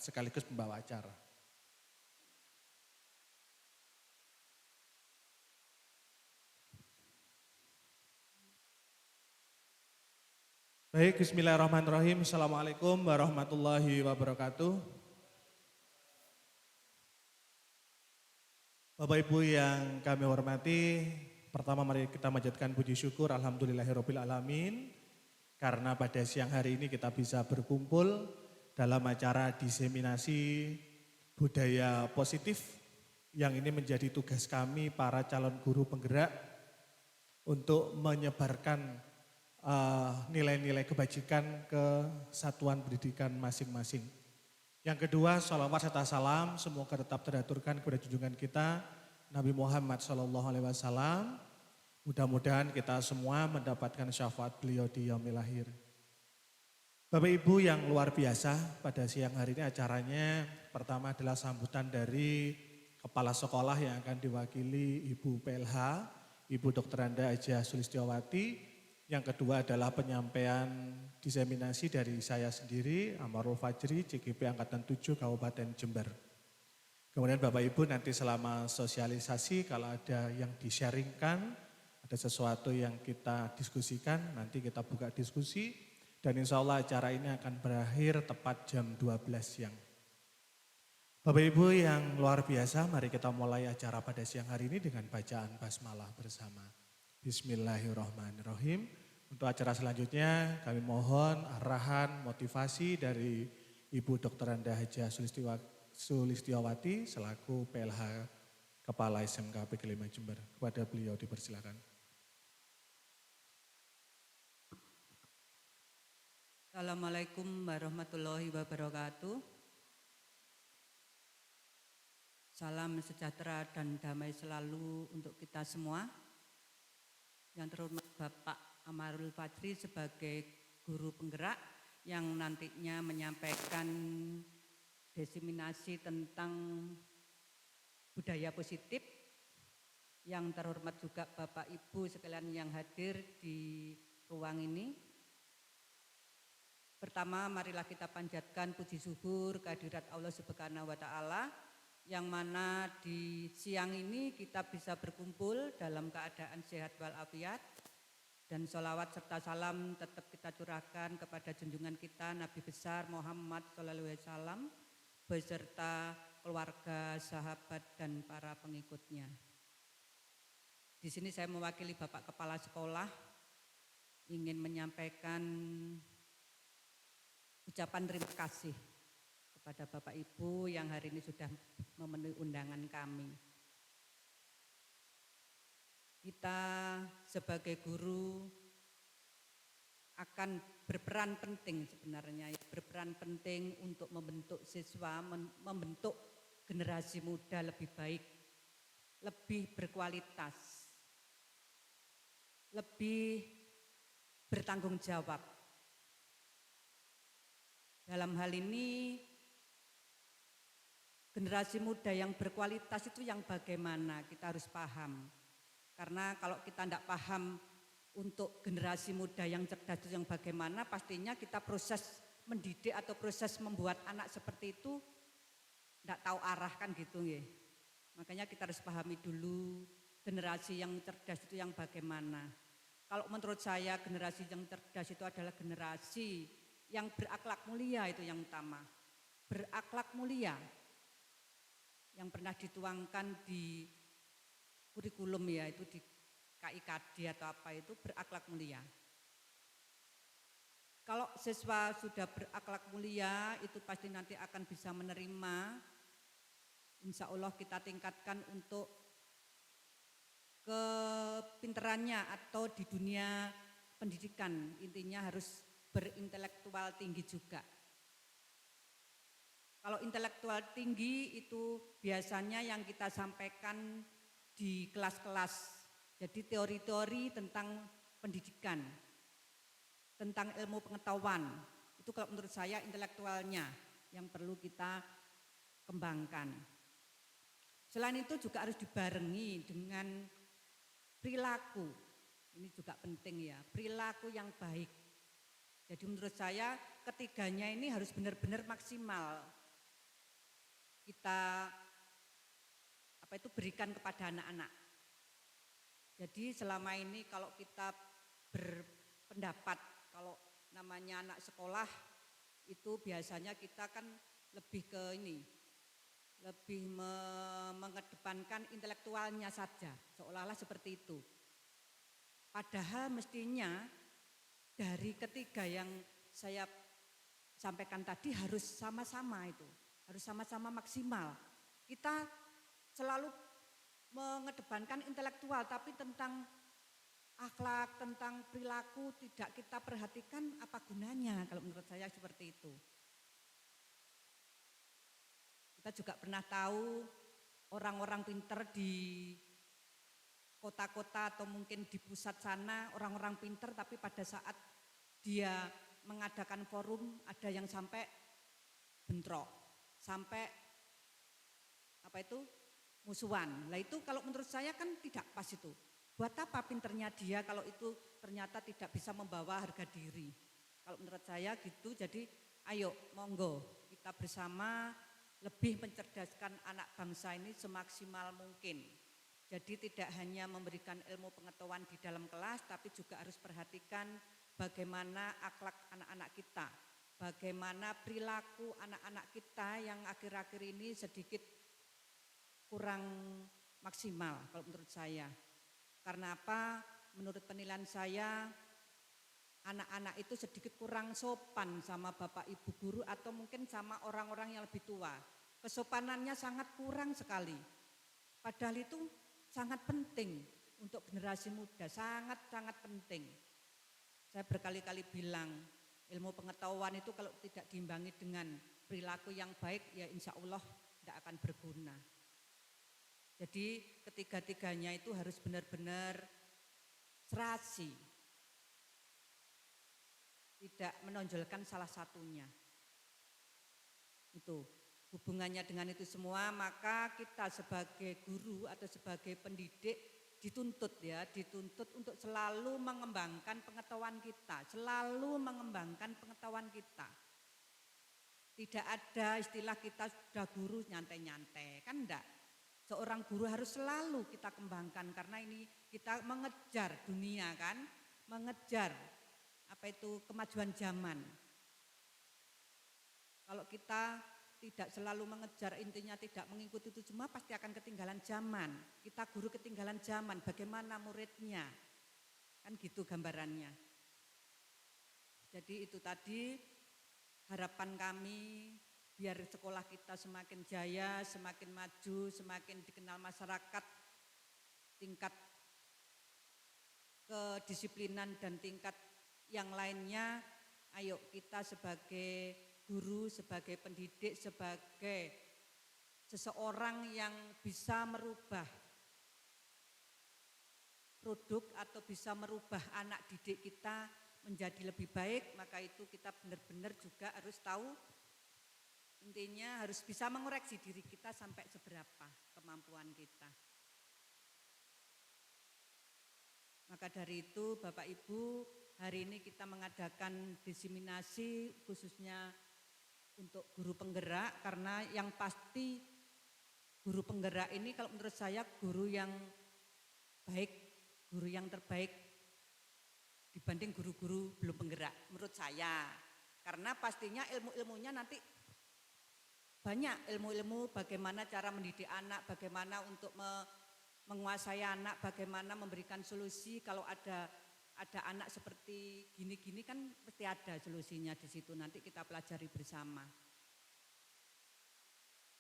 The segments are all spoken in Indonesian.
sekaligus pembawa acara. Baik, bismillahirrahmanirrahim. Assalamualaikum warahmatullahi wabarakatuh. Bapak Ibu yang kami hormati, pertama mari kita manjatkan puji syukur alhamdulillahirabbil alamin karena pada siang hari ini kita bisa berkumpul dalam acara diseminasi budaya positif yang ini menjadi tugas kami para calon guru penggerak untuk menyebarkan nilai-nilai kebajikan ke satuan pendidikan masing-masing. Yang kedua, sholawat serta salam semoga tetap teraturkan kepada junjungan kita Nabi Muhammad SAW. Mudah-mudahan kita semua mendapatkan syafaat beliau di yaumil akhir. Bapak Ibu yang luar biasa, pada siang hari ini acaranya pertama adalah sambutan dari kepala sekolah yang akan diwakili Ibu PLH, Ibu Dr. Anda Haja Sulistiowati. Yang kedua adalah penyampaian diseminasi dari saya sendiri, Amarul Fajri, CGP Angkatan 7 Kabupaten Jember. Kemudian Bapak Ibu nanti selama sosialisasi kalau ada yang di-sharingkan, ada sesuatu yang kita diskusikan, nanti kita buka diskusi. Dan insya Allah acara ini akan berakhir tepat jam 12 siang. Bapak Ibu yang luar biasa, mari kita mulai acara pada siang hari ini dengan bacaan basmalah bersama. Bismillahirrahmanirrahim. Untuk acara selanjutnya kami mohon arahan motivasi dari Ibu Dr. Anda Haja Sulistiowati selaku PLH Kepala SMK PG 5 Jember. Kepada beliau dipersilakan. Assalamualaikum warahmatullahi wabarakatuh. Salam sejahtera dan damai selalu untuk kita semua. Yang terhormat Bapak Amarul Fajri sebagai guru penggerak yang nantinya menyampaikan diseminasi tentang budaya positif. Yang terhormat juga Bapak Ibu sekalian yang hadir di ruang ini. Pertama, marilah kita panjatkan puji syukur kehadirat Allah Subhanahu wa Ta'ala, yang mana di siang ini kita bisa berkumpul dalam keadaan sehat walafiat, dan sholawat serta salam tetap kita curahkan kepada junjungan kita Nabi besar Muhammad SAW beserta keluarga, sahabat dan para pengikutnya. Di sini saya mewakili Bapak Kepala Sekolah ingin menyampaikan ucapan terima kasih kepada Bapak Ibu yang hari ini sudah memenuhi undangan kami. Kita sebagai guru akan berperan penting sebenarnya, berperan penting untuk membentuk siswa, membentuk generasi muda lebih baik, lebih berkualitas, lebih bertanggung jawab. Dalam hal ini generasi muda yang berkualitas itu yang bagaimana kita harus paham. Karena kalau kita tidak paham untuk generasi muda yang cerdas itu yang bagaimana, pastinya kita proses mendidik atau proses membuat anak seperti itu tidak tahu arah kan gitu ya. Makanya kita harus pahami dulu generasi yang cerdas itu yang bagaimana. Kalau menurut saya generasi yang cerdas itu adalah generasi yang berakhlak mulia, itu yang utama. Berakhlak mulia yang pernah dituangkan di kurikulum ya, itu di KIKD atau apa itu, berakhlak mulia. Kalau siswa sudah berakhlak mulia itu pasti nanti akan bisa menerima, insya Allah kita tingkatkan untuk kepinterannya atau di dunia pendidikan, intinya harus berintelektual tinggi juga. Kalau intelektual tinggi itu biasanya yang kita sampaikan di kelas-kelas, jadi teori-teori tentang pendidikan, tentang ilmu pengetahuan, itu kalau menurut saya intelektualnya yang perlu kita kembangkan. Selain itu juga harus dibarengi dengan perilaku, ini juga penting ya, perilaku yang baik. Jadi menurut saya ketiganya ini harus benar-benar maksimal. kita berikan kepada anak-anak. Jadi selama ini kalau kita berpendapat kalau namanya anak sekolah itu biasanya kita kan lebih ke ini, lebih mengedepankan intelektualnya saja, seolah-olah seperti itu. Padahal mestinya dari ketiga yang saya sampaikan tadi harus sama-sama itu, harus sama-sama maksimal. Kita selalu mengedepankan intelektual, tapi tentang akhlak, tentang perilaku tidak kita perhatikan, apa gunanya kalau menurut saya seperti itu. Kita juga pernah tahu orang-orang pinter di kota-kota atau mungkin di pusat sana, orang-orang pinter tapi pada saat dia mengadakan forum ada yang sampai bentrok, sampai musuhan. Lah itu kalau menurut saya kan tidak pas itu. Buat apa pinternya dia kalau itu ternyata tidak bisa membawa harga diri. Kalau menurut saya gitu, jadi ayo monggo kita bersama lebih mencerdaskan anak bangsa ini semaksimal mungkin. Jadi tidak hanya memberikan ilmu pengetahuan di dalam kelas, tapi juga harus perhatikan bagaimana akhlak anak-anak kita. Bagaimana perilaku anak-anak kita yang akhir-akhir ini sedikit kurang maksimal kalau menurut saya. Karena apa? Menurut penilaian saya, anak-anak itu sedikit kurang sopan sama bapak ibu guru atau mungkin sama orang-orang yang lebih tua. Kesopanannya sangat kurang sekali. Padahal itu sangat penting untuk generasi muda, sangat-sangat penting. Saya berkali-kali bilang, ilmu pengetahuan itu kalau tidak diimbangi dengan perilaku yang baik, ya insya Allah tidak akan berguna. Jadi ketiga-tiganya itu harus benar-benar serasi, tidak menonjolkan salah satunya. Itu hubungannya dengan itu semua, maka kita sebagai guru atau sebagai pendidik dituntut untuk selalu mengembangkan pengetahuan kita, selalu mengembangkan pengetahuan kita. Tidak ada istilah kita sudah guru nyantai-nyantai, kan enggak. Seorang guru harus selalu kita kembangkan karena ini kita mengejar dunia kan, mengejar kemajuan zaman. Kalau kita tidak selalu mengejar, intinya tidak mengikuti itu semua pasti akan ketinggalan zaman. Kita guru ketinggalan zaman, bagaimana muridnya? Kan gitu gambarannya. Jadi itu tadi harapan kami biar sekolah kita semakin jaya, semakin maju, semakin dikenal masyarakat, tingkat kedisiplinan dan tingkat yang lainnya. Ayo kita sebagai guru, sebagai pendidik, sebagai seseorang yang bisa merubah produk atau bisa merubah anak didik kita menjadi lebih baik, maka itu kita benar-benar juga harus tahu, intinya harus bisa mengoreksi diri kita sampai seberapa kemampuan kita. Maka dari itu Bapak Ibu, hari ini kita mengadakan diseminasi khususnya untuk guru penggerak, karena yang pasti guru penggerak ini kalau menurut saya guru yang baik, guru yang terbaik dibanding guru-guru belum penggerak menurut saya. Karena pastinya ilmu-ilmunya nanti banyak, ilmu-ilmu bagaimana cara mendidik anak, bagaimana untuk menguasai anak, bagaimana memberikan solusi kalau ada anak seperti gini-gini kan pasti ada solusinya di situ, nanti kita pelajari bersama.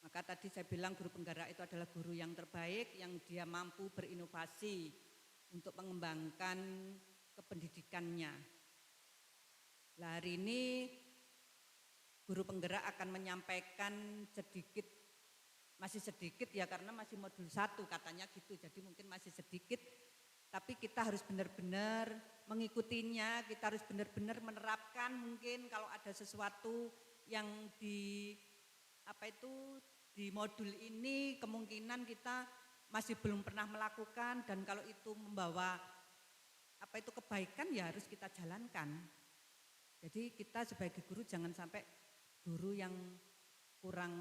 Maka tadi saya bilang guru penggerak itu adalah guru yang terbaik, yang dia mampu berinovasi untuk mengembangkan kependidikannya. Nah, hari ini guru penggerak akan menyampaikan sedikit, masih sedikit ya karena masih modul 1 katanya gitu, jadi mungkin masih sedikit. Tapi kita harus benar-benar mengikutinya, kita harus benar-benar menerapkan. Mungkin kalau ada sesuatu yang di modul ini kemungkinan kita masih belum pernah melakukan, dan kalau itu membawa kebaikan ya harus kita jalankan. Jadi kita sebagai guru jangan sampai guru yang kurang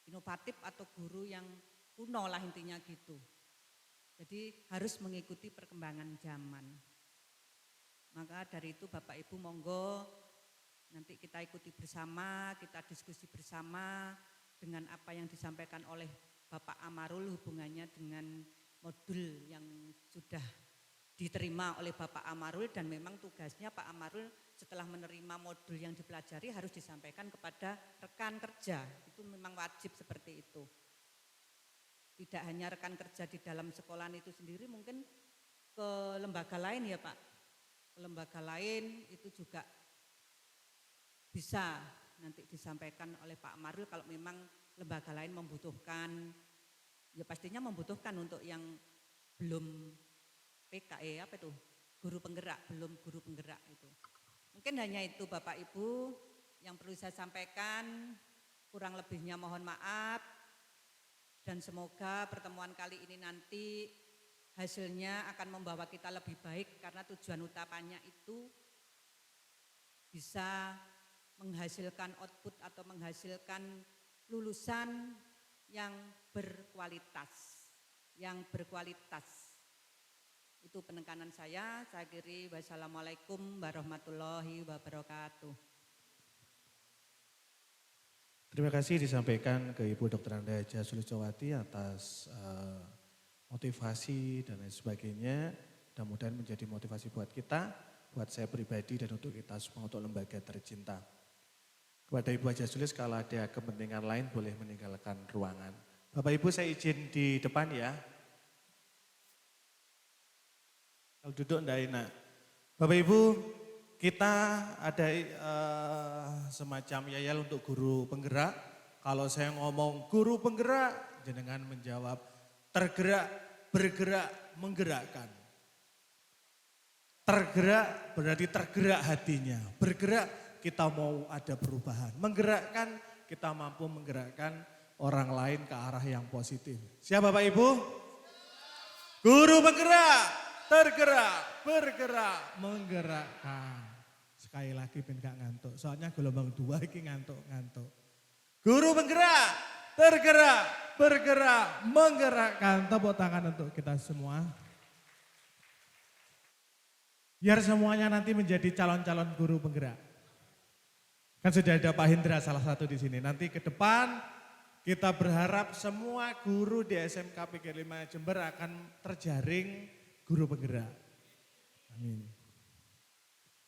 inovatif atau guru yang kuno lah intinya gitu. Jadi harus mengikuti perkembangan zaman. Maka dari itu Bapak Ibu monggo nanti kita ikuti bersama, kita diskusi bersama dengan apa yang disampaikan oleh Bapak Amarul hubungannya dengan modul yang sudah diterima oleh Bapak Amarul, dan memang tugasnya Pak Amarul setelah menerima modul yang dipelajari harus disampaikan kepada rekan kerja. Itu memang wajib seperti itu. Tidak hanya rekan kerja di dalam sekolahan itu sendiri, mungkin ke lembaga lain ya Pak. Ke lembaga lain itu juga bisa nanti disampaikan oleh Pak Amarul kalau memang lembaga lain membutuhkan, ya pastinya membutuhkan untuk yang belum PKE apa itu, guru penggerak, belum guru penggerak itu. Mungkin hanya itu Bapak Ibu yang perlu saya sampaikan, kurang lebihnya mohon maaf, dan semoga pertemuan kali ini nanti hasilnya akan membawa kita lebih baik karena tujuan utamanya itu bisa menghasilkan output atau menghasilkan lulusan yang berkualitas, Itu penekanan saya akhiri, wassalamualaikum warahmatullahi wabarakatuh. Terima kasih disampaikan ke Ibu Dr. Anda Haja Sulisowati atas motivasi dan lain sebagainya. Mudah-mudahan menjadi motivasi buat kita, buat saya pribadi dan untuk kita semua, untuk lembaga tercinta. Kepada Ibu Haja Sulis, kalau ada kepentingan lain boleh meninggalkan ruangan. Bapak Ibu saya izin di depan ya. Kalau duduk enggak enak. Bapak Ibu, kita ada semacam yayal untuk guru penggerak. Kalau saya ngomong guru penggerak, jenengan menjawab tergerak, bergerak, menggerakkan. Tergerak berarti tergerak hatinya, bergerak kita mau ada perubahan, menggerakkan kita mampu menggerakkan orang lain ke arah yang positif. Siap Bapak Ibu? Guru penggerak, tergerak, bergerak, menggerakkan. Sekali lagi ben gak ngantuk, soalnya gelombang 2 ini ngantuk. Guru penggerak, tergerak, bergerak, menggerakkan. Tepuk tangan untuk kita semua. Biar semuanya nanti menjadi calon-calon guru penggerak. Kan sudah ada Pak Hendra salah satu di sini. Nanti ke depan kita berharap semua guru di SMK PG 5 Jember akan terjaring guru penggerak. Amin.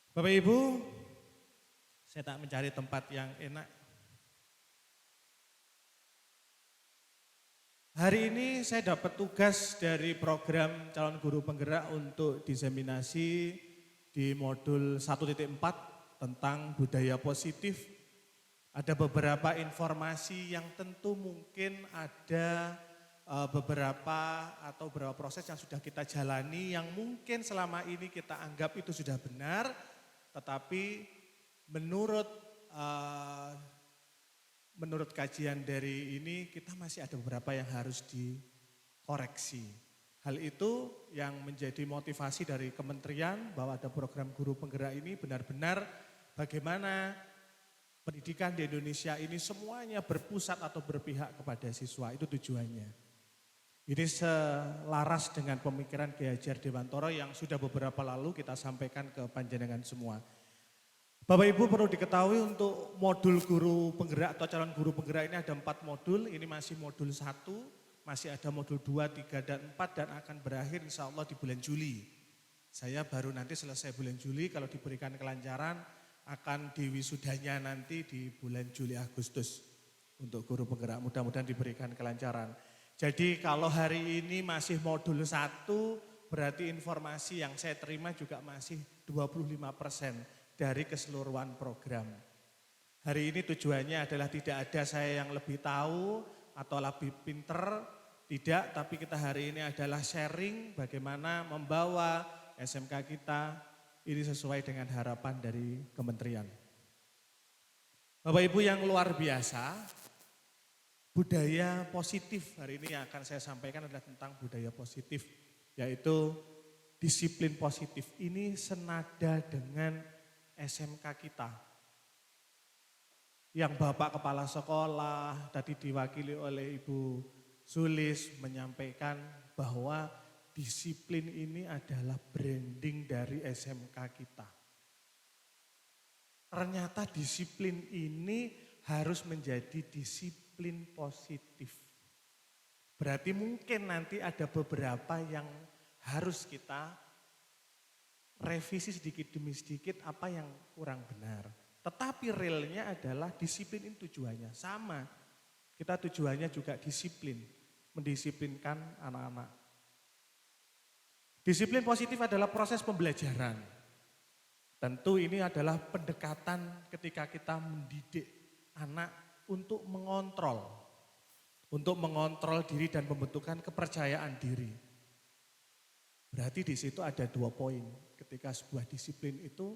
Bapak Ibu, saya tak mencari tempat yang enak. Hari ini saya dapat tugas dari program calon guru penggerak untuk diseminasi di modul 1.4 tentang budaya positif. Ada beberapa informasi yang tentu mungkin ada beberapa proses yang sudah kita jalani yang mungkin selama ini kita anggap itu sudah benar, tetapi menurut kajian dari ini kita masih ada beberapa yang harus dikoreksi. Hal itu yang menjadi motivasi dari kementerian bahwa ada program guru penggerak ini benar-benar bagaimana pendidikan di Indonesia ini semuanya berpusat atau berpihak kepada siswa, itu tujuannya. Ini selaras dengan pemikiran Kiai Hajar Dewantoro yang sudah beberapa lalu kita sampaikan ke panjenengan semua. Bapak Ibu perlu diketahui untuk modul guru penggerak atau calon guru penggerak ini ada 4 modul, ini masih modul 1, masih ada modul 2, 3, dan 4 dan akan berakhir insya Allah di bulan Juli. Saya baru nanti selesai bulan Juli, kalau diberikan kelancaran akan diwisudanya nanti di bulan Juli Agustus untuk guru penggerak, mudah-mudahan diberikan kelancaran. Jadi kalau hari ini masih modul 1 berarti informasi yang saya terima juga masih 25% dari keseluruhan program. Hari ini tujuannya adalah tidak ada saya yang lebih tahu atau lebih pinter, tidak, tapi kita hari ini adalah sharing bagaimana membawa SMK kita ini sesuai dengan harapan dari kementerian. Bapak Ibu yang luar biasa, budaya positif hari ini yang akan saya sampaikan adalah tentang budaya positif, yaitu disiplin positif. Ini senada dengan SMK kita. yang Bapak Kepala Sekolah tadi diwakili oleh Ibu Sulis menyampaikan bahwa disiplin ini adalah branding dari SMK kita. Ternyata disiplin ini harus menjadi disiplin positif. Berarti mungkin nanti ada beberapa yang harus kita revisi sedikit demi sedikit apa yang kurang benar. Tetapi realnya adalah disiplin ini tujuannya sama. Kita tujuannya juga disiplin, mendisiplinkan anak-anak. Disiplin positif adalah proses pembelajaran. Tentu ini adalah pendekatan ketika kita mendidik anak untuk mengontrol diri dan pembentukan kepercayaan diri. Berarti di situ ada 2 poin ketika sebuah disiplin itu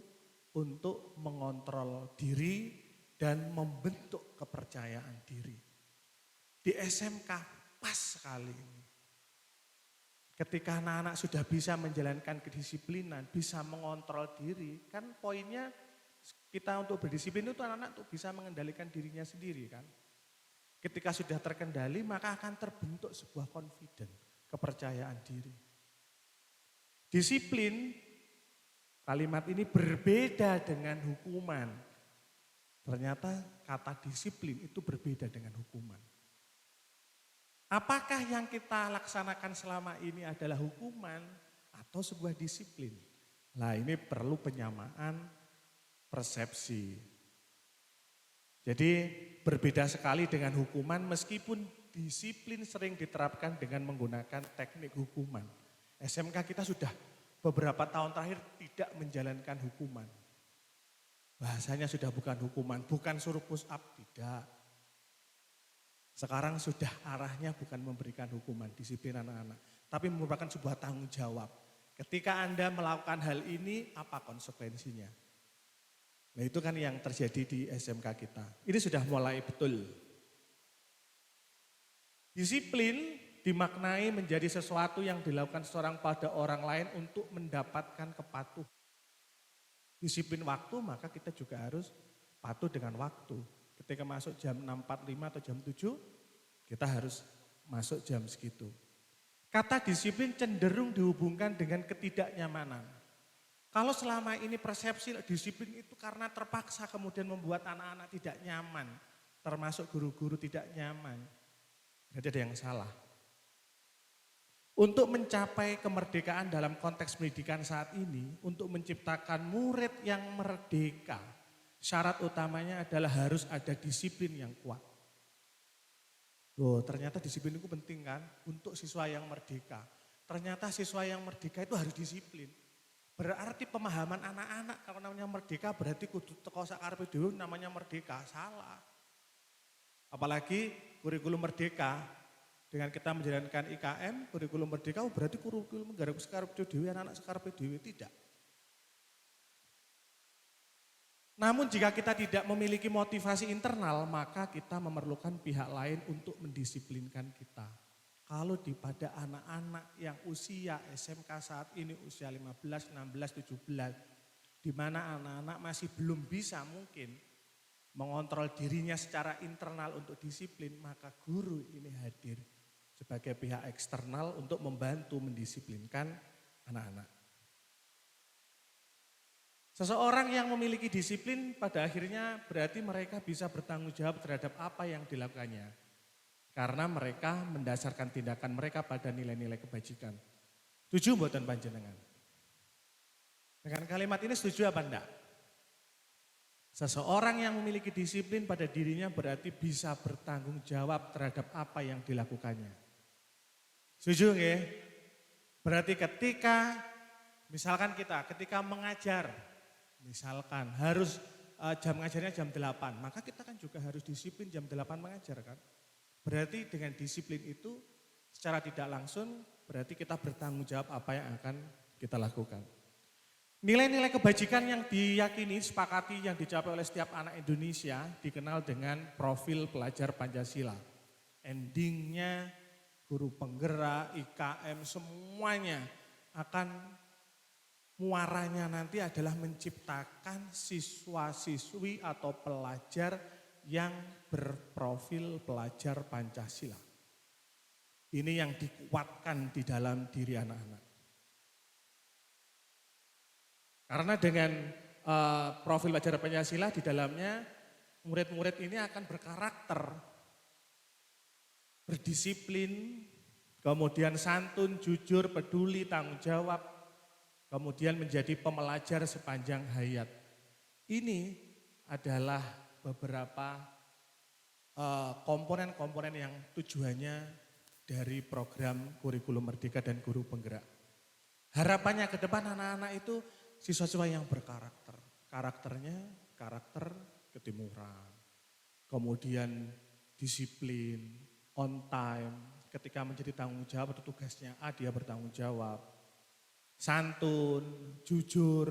untuk mengontrol diri dan membentuk kepercayaan diri. Di SMK pas sekali ini. Ketika anak-anak sudah bisa menjalankan kedisiplinan, bisa mengontrol diri, kan poinnya kita untuk berdisiplin itu anak-anak untuk bisa mengendalikan dirinya sendiri kan. Ketika sudah terkendali maka akan terbentuk sebuah confidence, kepercayaan diri. Disiplin, kalimat ini berbeda dengan hukuman. Ternyata kata disiplin itu berbeda dengan hukuman. Apakah yang kita laksanakan selama ini adalah hukuman atau sebuah disiplin? Nah ini perlu penyamaan persepsi. Jadi berbeda sekali dengan hukuman meskipun disiplin sering diterapkan dengan menggunakan teknik hukuman. SMK kita sudah beberapa tahun terakhir tidak menjalankan hukuman. Bahasanya sudah bukan hukuman, bukan suruh push up, tidak. Sekarang sudah arahnya bukan memberikan hukuman, disiplin anak-anak. Tapi merupakan sebuah tanggung jawab. Ketika Anda melakukan hal ini, apa konsekuensinya? Nah itu kan yang terjadi di SMK kita. Ini sudah mulai betul. Disiplin dimaknai menjadi sesuatu yang dilakukan seseorang pada orang lain untuk mendapatkan kepatuhan. Disiplin waktu maka kita juga harus patuh dengan waktu. Ketika masuk jam 6.45 atau jam 7, kita harus masuk jam segitu. Kata disiplin cenderung dihubungkan dengan ketidaknyamanan. Kalau selama ini persepsi disiplin itu karena terpaksa kemudian membuat anak-anak tidak nyaman, termasuk guru-guru tidak nyaman, berarti ada yang salah. Untuk mencapai kemerdekaan dalam konteks pendidikan saat ini, untuk menciptakan murid yang merdeka, syarat utamanya adalah harus ada disiplin yang kuat. Loh, ternyata disiplin itu penting kan untuk siswa yang merdeka. Ternyata siswa yang merdeka itu harus disiplin. Berarti pemahaman anak-anak kalau namanya merdeka berarti kudu teko sakarepe dhewe namanya merdeka, salah. Apalagi kurikulum merdeka dengan kita menjalankan IKM, kurikulum merdeka berarti kurikulum garap sakarepe dhewe anak-anak sakarepe dhewe, tidak. Namun jika kita tidak memiliki motivasi internal, maka kita memerlukan pihak lain untuk mendisiplinkan kita. Kalau pada anak-anak yang usia SMK saat ini usia 15, 16, 17, di mana anak-anak masih belum bisa mungkin mengontrol dirinya secara internal untuk disiplin, maka guru ini hadir sebagai pihak eksternal untuk membantu mendisiplinkan anak-anak. Seseorang yang memiliki disiplin pada akhirnya berarti mereka bisa bertanggung jawab terhadap apa yang dilakukannya. Karena mereka mendasarkan tindakan mereka pada nilai-nilai kebajikan. Setuju mboten panjenengan? Dengan kalimat ini setuju apa enggak? Seseorang yang memiliki disiplin pada dirinya berarti bisa bertanggung jawab terhadap apa yang dilakukannya. Setuju nggih? Berarti ketika misalkan kita ketika mengajar, misalkan harus jam ngajarnya jam 8, maka kita kan juga harus disiplin jam 8 mengajar kan? Berarti dengan disiplin itu secara tidak langsung berarti kita bertanggung jawab apa yang akan kita lakukan. Nilai-nilai kebajikan yang diyakini, sepakati yang dicapai oleh setiap anak Indonesia dikenal dengan profil pelajar Pancasila. Endingnya guru penggerak, IKM semuanya akan muaranya nanti adalah menciptakan siswa-siswi atau pelajar yang berprofil pelajar Pancasila. Ini yang dikuatkan di dalam diri anak-anak. Karena dengan profil pelajar Pancasila di dalamnya murid-murid ini akan berkarakter, berdisiplin, kemudian santun, jujur, peduli, tanggung jawab, kemudian menjadi pembelajar sepanjang hayat. Ini adalah beberapa komponen-komponen yang tujuannya dari program kurikulum Merdeka dan Guru Penggerak. Harapannya ke depan anak-anak itu siswa-siswa yang berkarakter. Karakternya karakter ketimuran, kemudian disiplin, on time, ketika menjadi tanggung jawab atau tugasnya A dia bertanggung jawab, santun, jujur,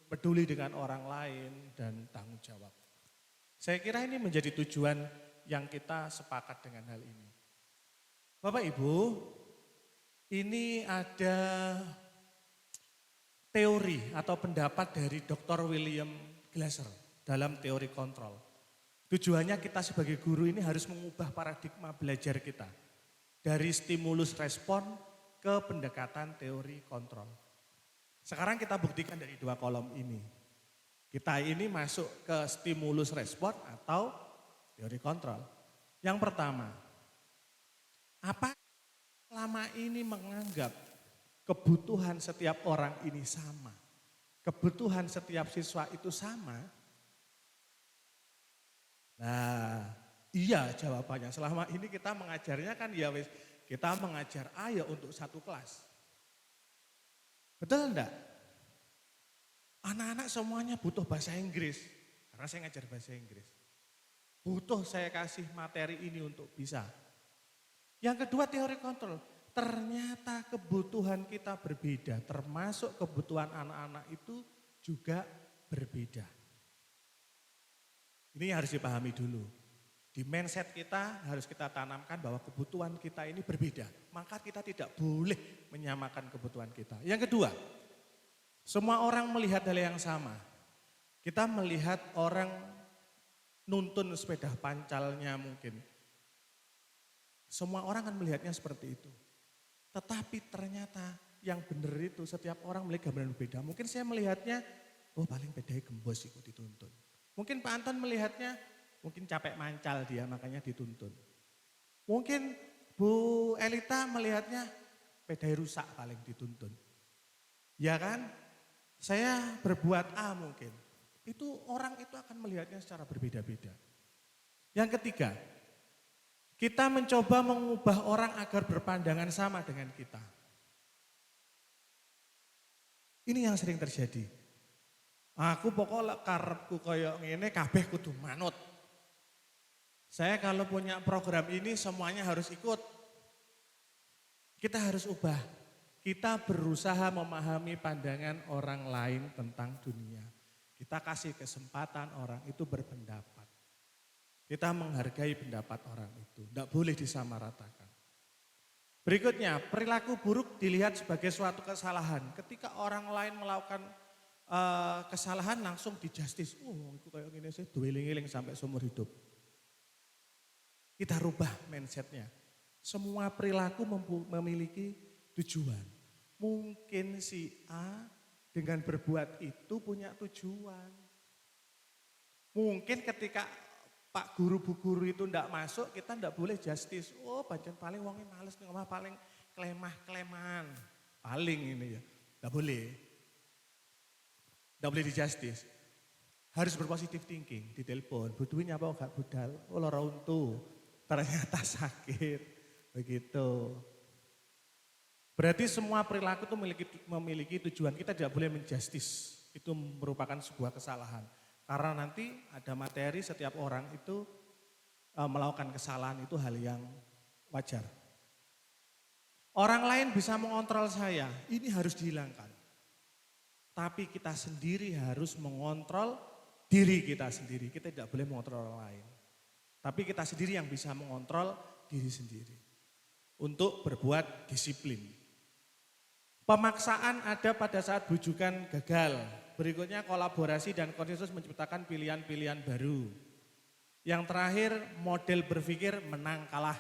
peduli dengan orang lain, dan tanggung jawab. Saya kira ini menjadi tujuan yang kita sepakat dengan hal ini. Bapak Ibu, ini ada teori atau pendapat dari Dr. William Glasser dalam teori kontrol. Tujuannya kita sebagai guru ini harus mengubah paradigma belajar kita. Dari stimulus respon ke pendekatan teori kontrol. Sekarang kita buktikan dari dua kolom ini. Kita ini masuk ke stimulus respon atau teori kontrol. Yang pertama, apa selama ini menganggap kebutuhan setiap orang ini sama? Kebutuhan setiap siswa itu sama? Nah, iya jawabannya. Selama ini kita mengajarnya kan ya wis, kita mengajar ayo untuk satu kelas. Betul enggak? Anak-anak semuanya butuh bahasa Inggris, karena saya ngajar bahasa Inggris. Butuh saya kasih materi ini untuk bisa. Yang kedua teori kontrol, ternyata kebutuhan kita berbeda, termasuk kebutuhan anak-anak itu juga berbeda. Ini harus dipahami dulu. Di mindset kita harus kita tanamkan bahwa kebutuhan kita ini berbeda. Maka kita tidak boleh menyamakan kebutuhan kita. Yang kedua, semua orang melihat hal yang sama. Kita melihat orang nuntun sepeda pancalnya mungkin. Semua orang kan melihatnya seperti itu. Tetapi ternyata yang benar itu setiap orang melihat gambaran berbeda. Mungkin saya melihatnya, oh paling bedanya gembos ikut dituntun. Mungkin Pak Anton melihatnya, mungkin capek mancal dia makanya dituntun. Mungkin Bu Elita melihatnya bedanya rusak paling dituntun. Ya kan? Saya berbuat A mungkin. Itu orang itu akan melihatnya secara berbeda-beda. Yang ketiga, kita mencoba mengubah orang agar berpandangan sama dengan kita. Ini yang sering terjadi. Aku pokoknya karepku koyo ngene kabeh kudu manut. Saya kalau punya program ini semuanya harus ikut. Kita harus ubah. Kita berusaha memahami pandangan orang lain tentang dunia. Kita kasih kesempatan orang itu berpendapat. Kita menghargai pendapat orang itu, tidak boleh disamaratakan. Berikutnya, perilaku buruk dilihat sebagai suatu kesalahan. Ketika orang lain melakukan kesalahan langsung dijustis. Itu kayak gini sih, dueling-eling sampai seumur hidup. Kita rubah mindsetnya. Semua perilaku memiliki tujuan. Mungkin si A dengan berbuat itu punya tujuan. Mungkin ketika Pak guru, bu guru itu ndak masuk, kita ndak boleh justice. Oh pancen paling wongnya males nih, paling kelemah-keleman. Paling ini ya, ndak boleh. Ndak boleh di justice. Harus berpositif thinking, ditelepon. Butuhnya apa enggak budal? Oh lara untu, ternyata sakit. Begitu. Berarti semua perilaku itu memiliki tujuan. Kita tidak boleh menjustice. Itu merupakan sebuah kesalahan. Karena nanti ada materi setiap orang itu melakukan kesalahan itu hal yang wajar. Orang lain bisa mengontrol saya, ini harus dihilangkan. Tapi kita sendiri harus mengontrol diri kita sendiri. Kita tidak boleh mengontrol orang lain. Tapi kita sendiri yang bisa mengontrol diri sendiri. Untuk berbuat disiplin. Pemaksaan ada pada saat bujukan gagal. Berikutnya kolaborasi dan konsensus menciptakan pilihan-pilihan baru. Yang terakhir model berpikir menang kalah.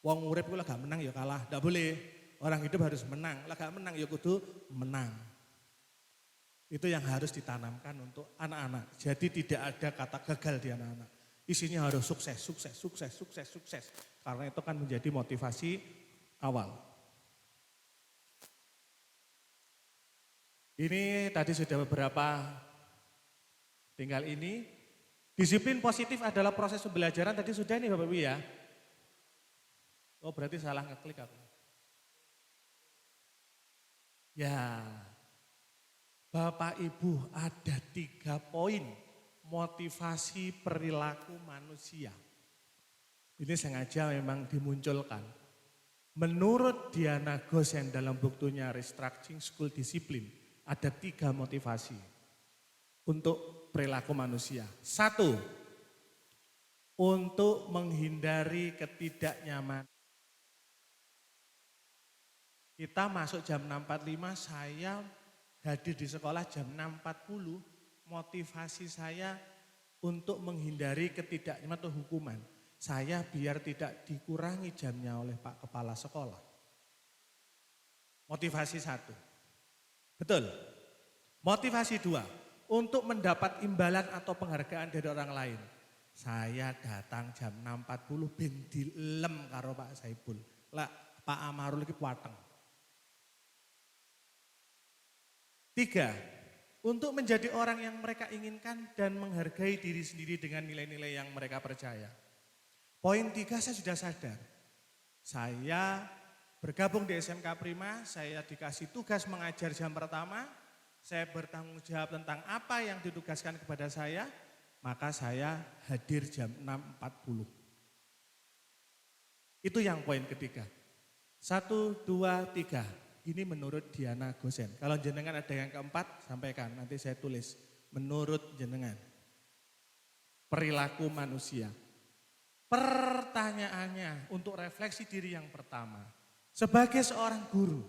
Wong urip ku lah gak menang ya kalah, ndak boleh. Orang hidup harus menang, lah gak menang ya kudu menang. Itu yang harus ditanamkan untuk anak-anak. Jadi tidak ada kata gagal di anak-anak. Isinya harus sukses, sukses, sukses, sukses, sukses. Karena itu kan menjadi motivasi awal. Ini tadi sudah beberapa, tinggal ini. Disiplin positif adalah proses pembelajaran, tadi sudah nih Bapak Ibu ya. Oh berarti salah ngeklik aku. Ya, Bapak Ibu ada 3 poin motivasi perilaku manusia. Ini sengaja memang dimunculkan. Menurut Diana Gosen dalam bukunya Restructuring School Discipline, ada 3 motivasi untuk perilaku manusia. 1, untuk menghindari ketidaknyamanan. Kita masuk jam 6.45, saya hadir di sekolah jam 6.40, motivasi saya untuk menghindari ketidaknyamanan atau hukuman. Saya biar tidak dikurangi jamnya oleh Pak Kepala Sekolah. Motivasi 1. Betul. Motivasi 2, untuk mendapat imbalan atau penghargaan dari orang lain. Saya datang jam 6.40 ben dilem karo Pak Saipul. Lah Pak Amarul iki kuateng. 3, untuk menjadi orang yang mereka inginkan dan menghargai diri sendiri dengan nilai-nilai yang mereka percaya. Poin 3 saya sudah sadar. Saya bergabung di SMK Prima, saya dikasih tugas mengajar jam pertama, saya bertanggung jawab tentang apa yang ditugaskan kepada saya, maka saya hadir jam 6.40. Itu yang poin ketiga. 1, 2, 3. Ini menurut Diana Gosen. Kalau jenengan ada yang keempat, sampaikan. Nanti saya tulis. Menurut jenengan. Perilaku manusia. Pertanyaannya untuk refleksi diri yang pertama. Sebagai seorang guru,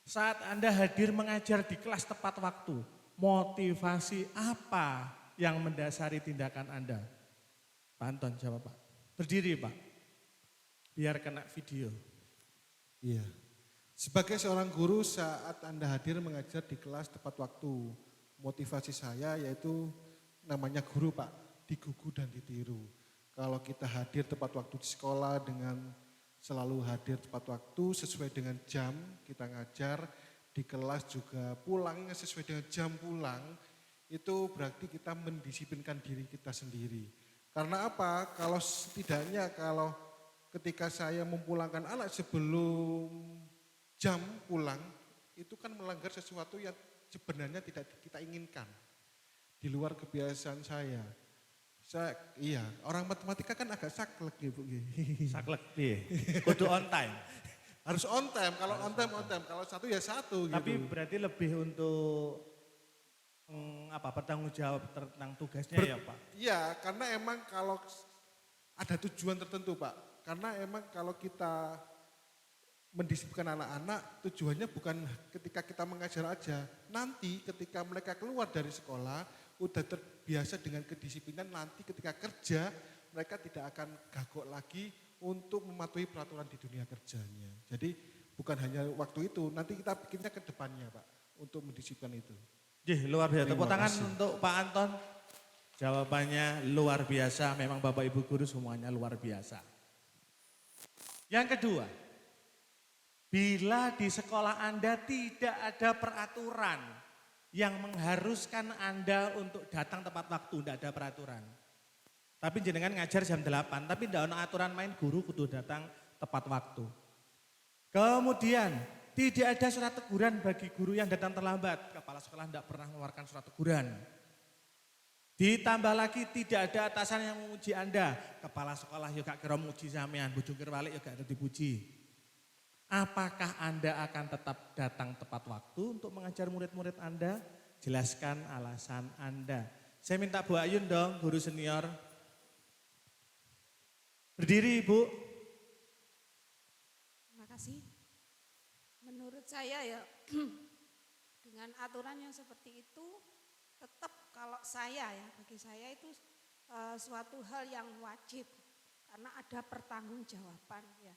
saat Anda hadir mengajar di kelas tepat waktu, motivasi apa yang mendasari tindakan Anda? Pak Anton jawab Pak. Berdiri Pak. Biar kena video. Iya. Sebagai seorang guru saat Anda hadir mengajar di kelas tepat waktu, motivasi saya yaitu namanya guru Pak, digugu dan ditiru. Kalau kita hadir tepat waktu di sekolah dengan selalu hadir tepat waktu sesuai dengan jam kita ngajar, di kelas juga pulangnya sesuai dengan jam pulang, itu berarti kita mendisiplinkan diri kita sendiri. Karena apa? Kalau setidaknya kalau ketika saya memulangkan anak sebelum jam pulang, itu kan melanggar sesuatu yang sebenarnya tidak kita inginkan. Di luar kebiasaan saya. Iya, orang matematika kan agak saklek gitu. Saklek piye? Kudu on time. Harus on time, kalau on time, on time. Kalau satu ya satu gitu. Tapi berarti lebih untuk bertanggung jawab tentang tugasnya ya Pak? Iya, karena emang kalau ada tujuan tertentu Pak. Karena emang kalau kita mendisiplinkan anak-anak tujuannya bukan ketika kita mengajar aja. Nanti ketika mereka keluar dari sekolah udah terbiasa dengan kedisiplinan, nanti ketika kerja mereka tidak akan gagok lagi untuk mematuhi peraturan di dunia kerjanya. Jadi bukan hanya waktu itu, nanti kita bikinnya ke depannya Pak untuk mendisiplinkan itu. Luar biasa. Tepuk tangan kasih. untuk Pak Anton. Jawabannya luar biasa, memang Bapak Ibu guru semuanya luar biasa. Yang kedua, bila di sekolah Anda tidak ada peraturan yang mengharuskan Anda untuk datang tepat waktu, tidak ada peraturan. Tapi jenengan ngajar jam 8, tapi tidak ada aturan main guru kudu datang tepat waktu. Kemudian tidak ada surat teguran bagi guru yang datang terlambat. Kepala sekolah tidak pernah mengeluarkan surat teguran. Ditambah lagi tidak ada atasan yang memuji Anda. Kepala sekolah juga kira memuji sampean, bojo balik juga ada dipuji. Apakah Anda akan tetap datang tepat waktu untuk mengajar murid-murid Anda? Jelaskan alasan Anda. Saya minta Bu Ayun dong, guru senior. Berdiri Ibu. Terima kasih. Menurut saya ya dengan aturan yang seperti itu tetap kalau saya ya bagi saya itu suatu hal yang wajib karena ada pertanggungjawaban ya.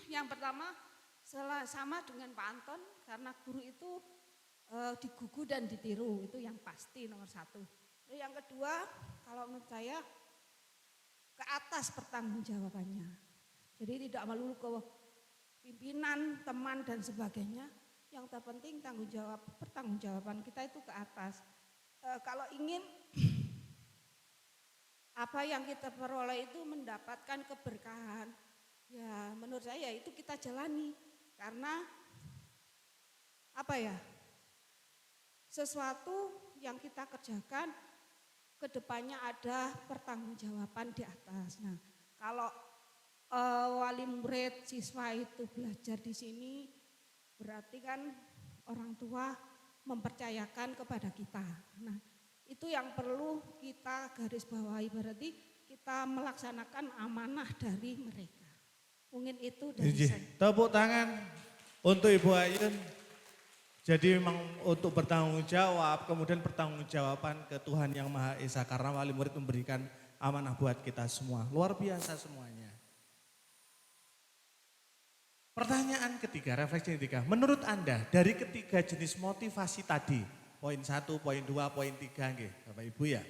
Yang pertama sama dengan Pak Anton karena guru itu digugu dan ditiru, itu yang pasti nomor satu. Yang kedua kalau menurut saya ke atas pertanggungjawabannya. Jadi tidak melulu ke pimpinan, teman dan sebagainya. Yang terpenting pertanggungjawaban kita itu ke atas. Kalau ingin apa yang kita peroleh itu mendapatkan keberkahan, ya menurut saya itu kita jalani. Karena apa ya, sesuatu yang kita kerjakan kedepannya ada pertanggungjawaban di atas. Nah kalau wali murid siswa itu belajar di sini berarti kan orang tua mempercayakan kepada kita. Nah itu yang perlu kita garis bawahi, berarti kita melaksanakan amanah dari mereka. Mungkin itu dari saya. Tepuk tangan untuk Ibu Ayun. Jadi memang untuk bertanggung jawab, kemudian pertanggungjawaban ke Tuhan Yang Maha Esa karena wali murid memberikan amanah buat kita semua. Luar biasa semuanya. Pertanyaan ketiga, refleksi ketiga. Menurut Anda dari ketiga jenis motivasi tadi, poin 1, poin 2, poin 3, Bapak Ibu ya.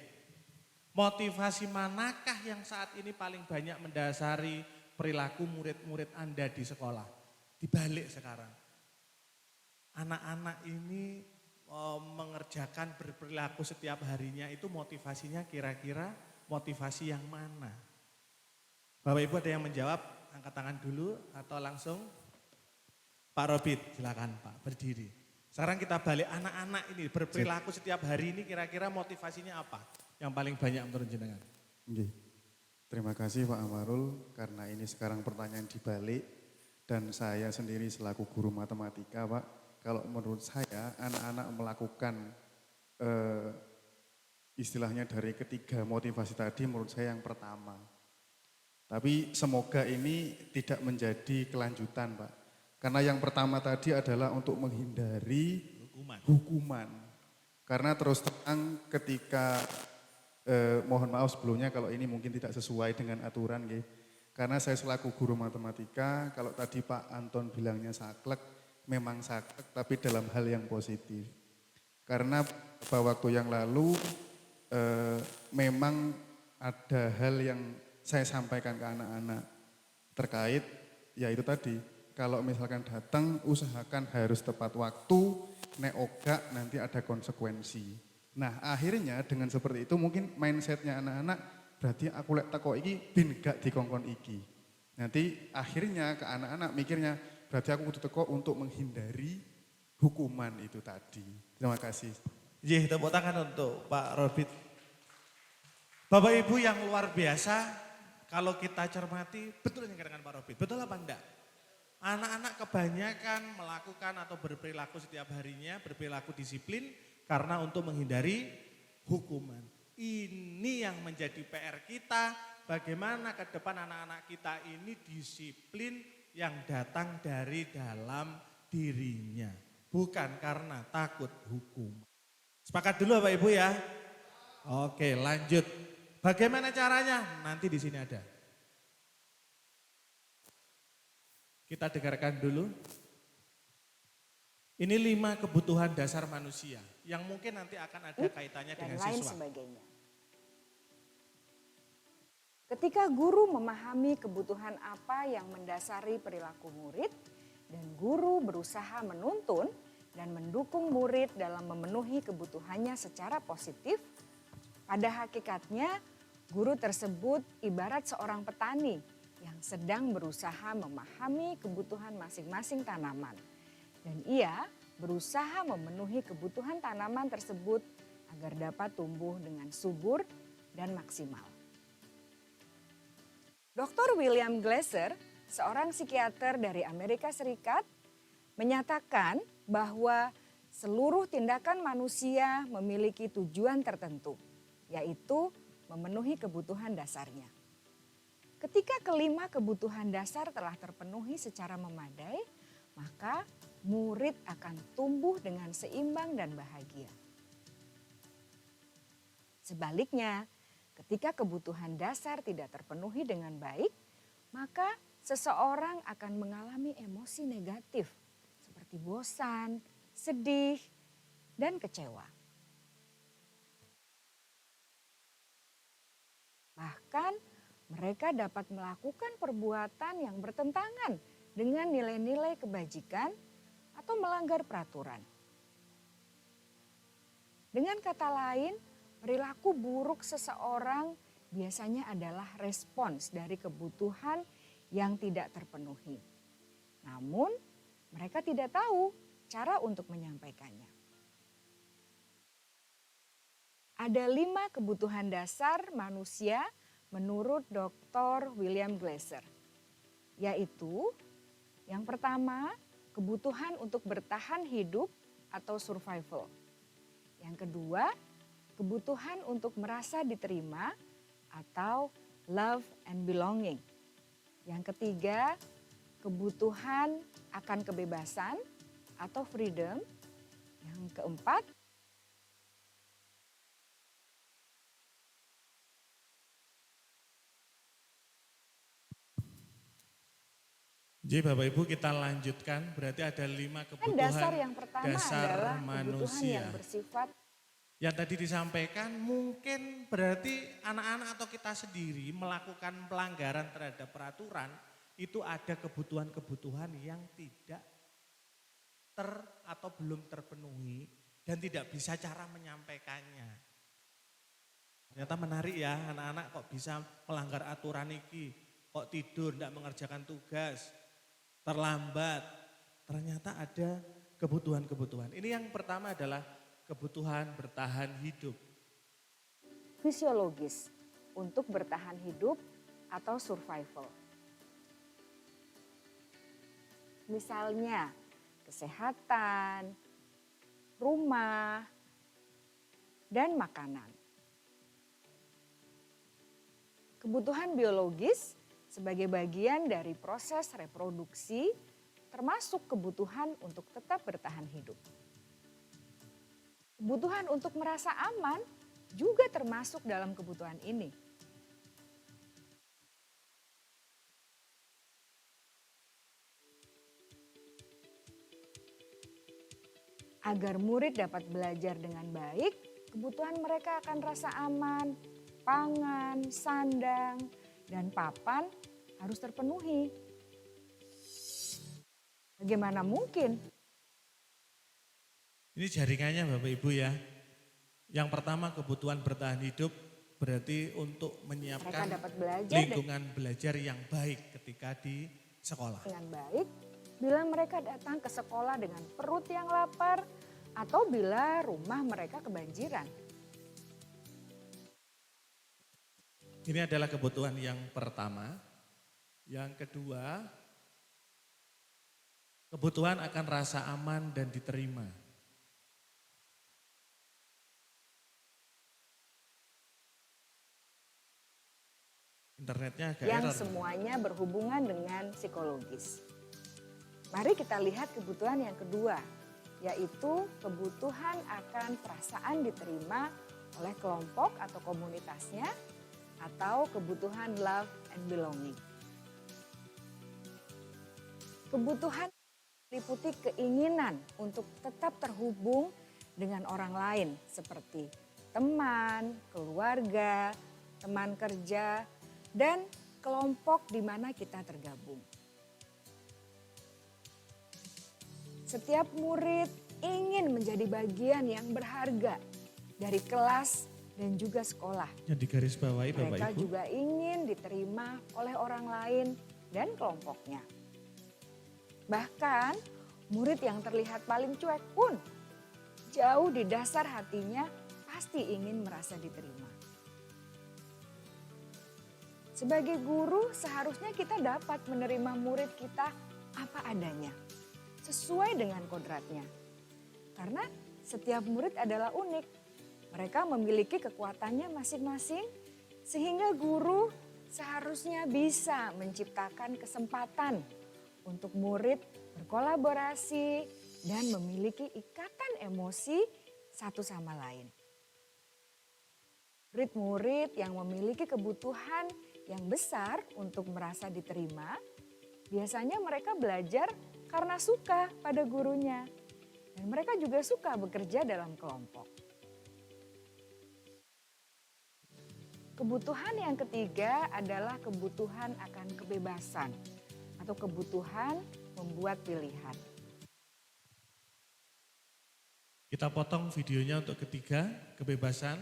Motivasi manakah yang saat ini paling banyak mendasari perilaku murid-murid Anda di sekolah? Dibalik sekarang. Anak-anak ini mengerjakan berperilaku setiap harinya itu motivasinya kira-kira motivasi yang mana? Bapak Ibu ada yang menjawab, angkat tangan dulu atau langsung? Pak Robit, silakan Pak, berdiri. Sekarang kita balik anak-anak ini berperilaku setiap hari ini kira-kira motivasinya apa? Yang paling banyak menurut jenengan? Terima kasih Pak Amarul karena ini sekarang pertanyaan dibalik dan saya sendiri selaku guru matematika Pak, kalau menurut saya anak-anak melakukan istilahnya dari ketiga motivasi tadi menurut saya yang pertama. Tapi semoga ini tidak menjadi kelanjutan Pak. Karena yang pertama tadi adalah untuk menghindari hukuman. Karena terus terang ketika, mohon maaf sebelumnya kalau ini mungkin tidak sesuai dengan aturan. Karena saya selaku guru matematika, kalau tadi Pak Anton bilangnya saklek, memang saklek tapi dalam hal yang positif. Karena beberapa waktu yang lalu memang ada hal yang saya sampaikan ke anak-anak terkait, yaitu tadi, kalau misalkan datang usahakan harus tepat waktu, nek ogak nanti ada konsekuensi. Nah akhirnya dengan seperti itu mungkin mindsetnya anak-anak berarti aku lek teko iki bin gak dikongkon iki. Nanti akhirnya ke anak-anak mikirnya berarti aku kudu teko untuk menghindari hukuman itu tadi. Terima kasih. Tepuk tangan untuk Pak Robit. Bapak Ibu yang luar biasa, kalau kita cermati betul yang dikatakan Pak Robit, betul apa enggak? Anak-anak kebanyakan melakukan atau berperilaku setiap harinya, berperilaku disiplin karena untuk menghindari hukuman. Ini yang menjadi PR kita, bagaimana ke depan anak-anak kita ini disiplin yang datang dari dalam dirinya. Bukan karena takut hukum. Sepakat dulu Bapak Ibu ya? Oke lanjut. Bagaimana caranya? Nanti di sini ada. Kita dengarkan dulu. Ini 5 kebutuhan dasar manusia yang mungkin nanti akan ada kaitannya dengan lain siswa. Sebagainya. Ketika guru memahami kebutuhan apa yang mendasari perilaku murid dan guru berusaha menuntun dan mendukung murid dalam memenuhi kebutuhannya secara positif, pada hakikatnya guru tersebut ibarat seorang petani yang sedang berusaha memahami kebutuhan masing-masing tanaman. Dan ia berusaha memenuhi kebutuhan tanaman tersebut agar dapat tumbuh dengan subur dan maksimal. Dr. William Glasser, seorang psikiater dari Amerika Serikat, menyatakan bahwa seluruh tindakan manusia memiliki tujuan tertentu, yaitu memenuhi kebutuhan dasarnya. Ketika kelima kebutuhan dasar telah terpenuhi secara memadai, maka murid akan tumbuh dengan seimbang dan bahagia. Sebaliknya, Ketika kebutuhan dasar tidak terpenuhi dengan baik, maka seseorang akan mengalami emosi negatif seperti bosan, sedih, dan kecewa. Bahkan mereka dapat melakukan perbuatan yang bertentangan dengan nilai-nilai kebajikan atau melanggar peraturan. Dengan kata lain, perilaku buruk seseorang biasanya adalah respons dari kebutuhan yang tidak terpenuhi. Namun, mereka tidak tahu cara untuk menyampaikannya. Ada 5 kebutuhan dasar manusia menurut Dr. William Glasser, yaitu yang pertama, kebutuhan untuk bertahan hidup atau survival. Yang kedua, kebutuhan untuk merasa diterima atau love and belonging. Yang ketiga, kebutuhan akan kebebasan atau freedom. Yang keempat, Jadi Bapak Ibu kita lanjutkan, berarti ada 5 kebutuhan dasar yang pertama dasar adalah kebutuhan manusia. yang bersifat Yang tadi disampaikan mungkin berarti anak-anak atau kita sendiri melakukan pelanggaran terhadap peraturan, itu ada kebutuhan-kebutuhan yang tidak atau belum terpenuhi dan tidak bisa cara menyampaikannya. Ternyata menarik ya, anak-anak kok bisa melanggar aturan iki, kok tidur, tidak mengerjakan tugas, terlambat. Ternyata ada kebutuhan-kebutuhan. Ini yang pertama adalah kebutuhan bertahan hidup. fisiologis untuk bertahan hidup atau survival. Misalnya kesehatan, rumah, dan makanan. Kebutuhan biologis sebagai bagian dari proses reproduksi termasuk kebutuhan untuk tetap bertahan hidup. Kebutuhan untuk merasa aman juga termasuk dalam kebutuhan ini. Agar murid dapat belajar dengan baik, kebutuhan mereka akan rasa aman, pangan, sandang, dan papan harus terpenuhi. Bagaimana mungkin? Ini jaringannya Bapak Ibu ya. Yang pertama kebutuhan bertahan hidup berarti untuk menyiapkan Mereka dapat belajar lingkungan belajar yang baik ketika di sekolah. dengan baik bila mereka datang ke sekolah dengan perut yang lapar atau bila rumah mereka kebanjiran. Ini adalah kebutuhan yang pertama. Yang kedua, kebutuhan akan rasa aman dan diterima. Internetnya agak Yang error. semuanya berhubungan dengan psikologis. Mari kita lihat kebutuhan yang kedua, yaitu kebutuhan akan perasaan diterima oleh kelompok atau komunitasnya, atau kebutuhan love and belonging. Kebutuhan meliputi keinginan untuk tetap terhubung dengan orang lain seperti teman, keluarga, teman kerja, dan kelompok di mana kita tergabung. Setiap murid ingin menjadi bagian yang berharga dari kelas dan juga sekolah. Yang digarisbawahi Bapak Mereka Ibu. juga ingin diterima oleh orang lain dan kelompoknya. Bahkan murid yang terlihat paling cuek pun jauh di dasar hatinya pasti ingin merasa diterima. Sebagai guru seharusnya kita dapat menerima murid kita apa adanya, sesuai dengan kodratnya. Karena setiap murid adalah unik. Mereka memiliki kekuatannya masing-masing sehingga guru seharusnya bisa menciptakan kesempatan untuk murid berkolaborasi dan memiliki ikatan emosi satu sama lain. Murid-murid yang memiliki kebutuhan yang besar untuk merasa diterima, biasanya mereka belajar karena suka pada gurunya. Dan mereka juga suka bekerja dalam kelompok. Kebutuhan yang ketiga adalah kebutuhan akan kebebasan atau kebutuhan membuat pilihan. Kita potong videonya untuk ketiga, kebebasan.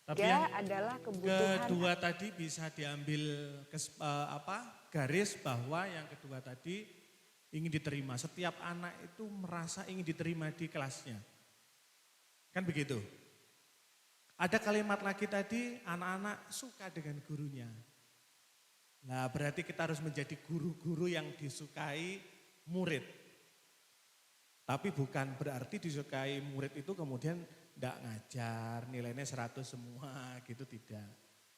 Tapi Ketiga yang adalah kebutuhan kedua tadi bisa diambil garis bahwa yang kedua tadi ingin diterima. Setiap anak itu merasa ingin diterima di kelasnya. Kan begitu? Ada kalimat lagi tadi, anak-anak suka dengan gurunya. Nah, berarti kita harus menjadi guru-guru yang disukai murid. Tapi bukan berarti disukai murid itu kemudian tidak ngajar, nilainya 100 semua gitu, tidak.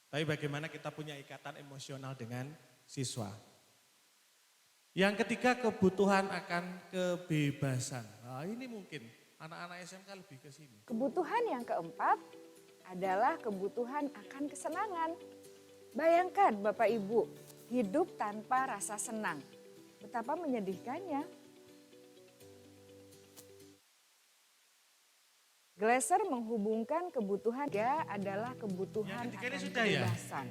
Tapi bagaimana kita punya ikatan emosional dengan siswa. Yang ketiga, kebutuhan akan kebebasan. Nah, ini mungkin anak-anak SMK lebih ke sini. Kebutuhan yang keempat adalah kebutuhan akan kesenangan. Bayangkan Bapak Ibu, hidup tanpa rasa senang. Betapa menyedihkannya. Glasser menghubungkan kebutuhan adalah kebutuhan Yang ketiga ini akan sudah ya? kebebasan.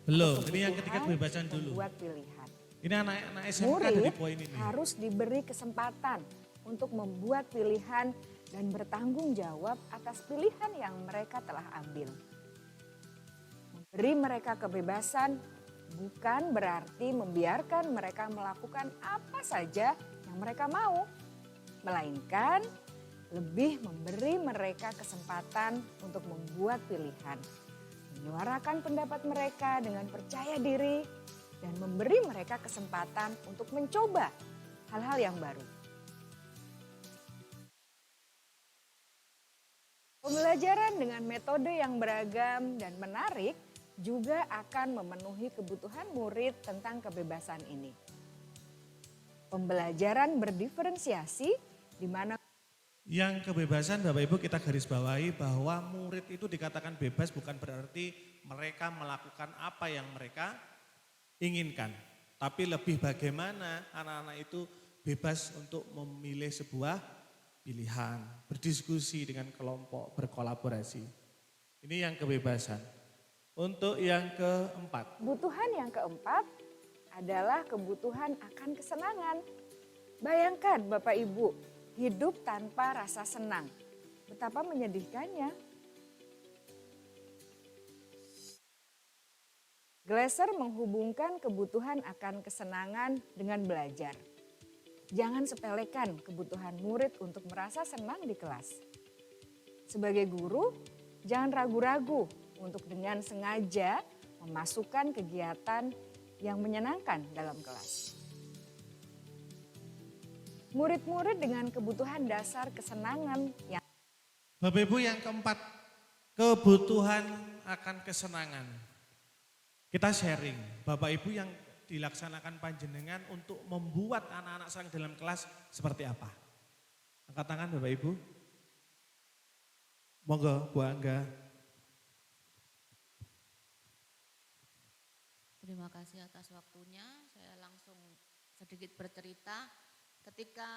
Belum, Atau ini yang ketiga kebutuhan kebebasan dulu. membuat pilihan. Ini anak-anak SMK Murid dari poin ini. harus diberi kesempatan untuk membuat pilihan dan bertanggung jawab atas pilihan yang mereka telah ambil. Memberi mereka kebebasan bukan berarti membiarkan mereka melakukan apa saja yang mereka mau, melainkan lebih memberi mereka kesempatan untuk membuat pilihan, menyuarakan pendapat mereka dengan percaya diri, dan memberi mereka kesempatan untuk mencoba hal-hal yang baru. Pembelajaran dengan metode yang beragam dan menarik juga akan memenuhi kebutuhan murid tentang kebebasan ini. Pembelajaran berdiferensiasi di mana Yang kebebasan Bapak Ibu kita garis bawahi bahwa murid itu dikatakan bebas bukan berarti mereka melakukan apa yang mereka inginkan. Tapi lebih bagaimana anak-anak itu bebas untuk memilih sebuah pilihan, berdiskusi dengan kelompok, berkolaborasi. Ini yang kebebasan. Untuk yang keempat. kebutuhan yang keempat adalah kebutuhan akan kesenangan. Bayangkan Bapak Ibu, hidup tanpa rasa senang. Betapa menyedihkannya. Glasser menghubungkan kebutuhan akan kesenangan dengan belajar. Jangan sepelekan kebutuhan murid untuk merasa senang di kelas. Sebagai guru, jangan ragu-ragu untuk dengan sengaja memasukkan kegiatan yang menyenangkan dalam kelas. Murid-murid dengan kebutuhan dasar kesenangan yang Bapak Ibu yang keempat, kebutuhan akan kesenangan. Kita sharing, Bapak Ibu yang dilaksanakan panjenengan untuk membuat anak-anak senang dalam kelas seperti apa? Angkat tangan Bapak Ibu. Monggo Bu Angga. Terima kasih atas waktunya. Saya langsung sedikit bercerita. Ketika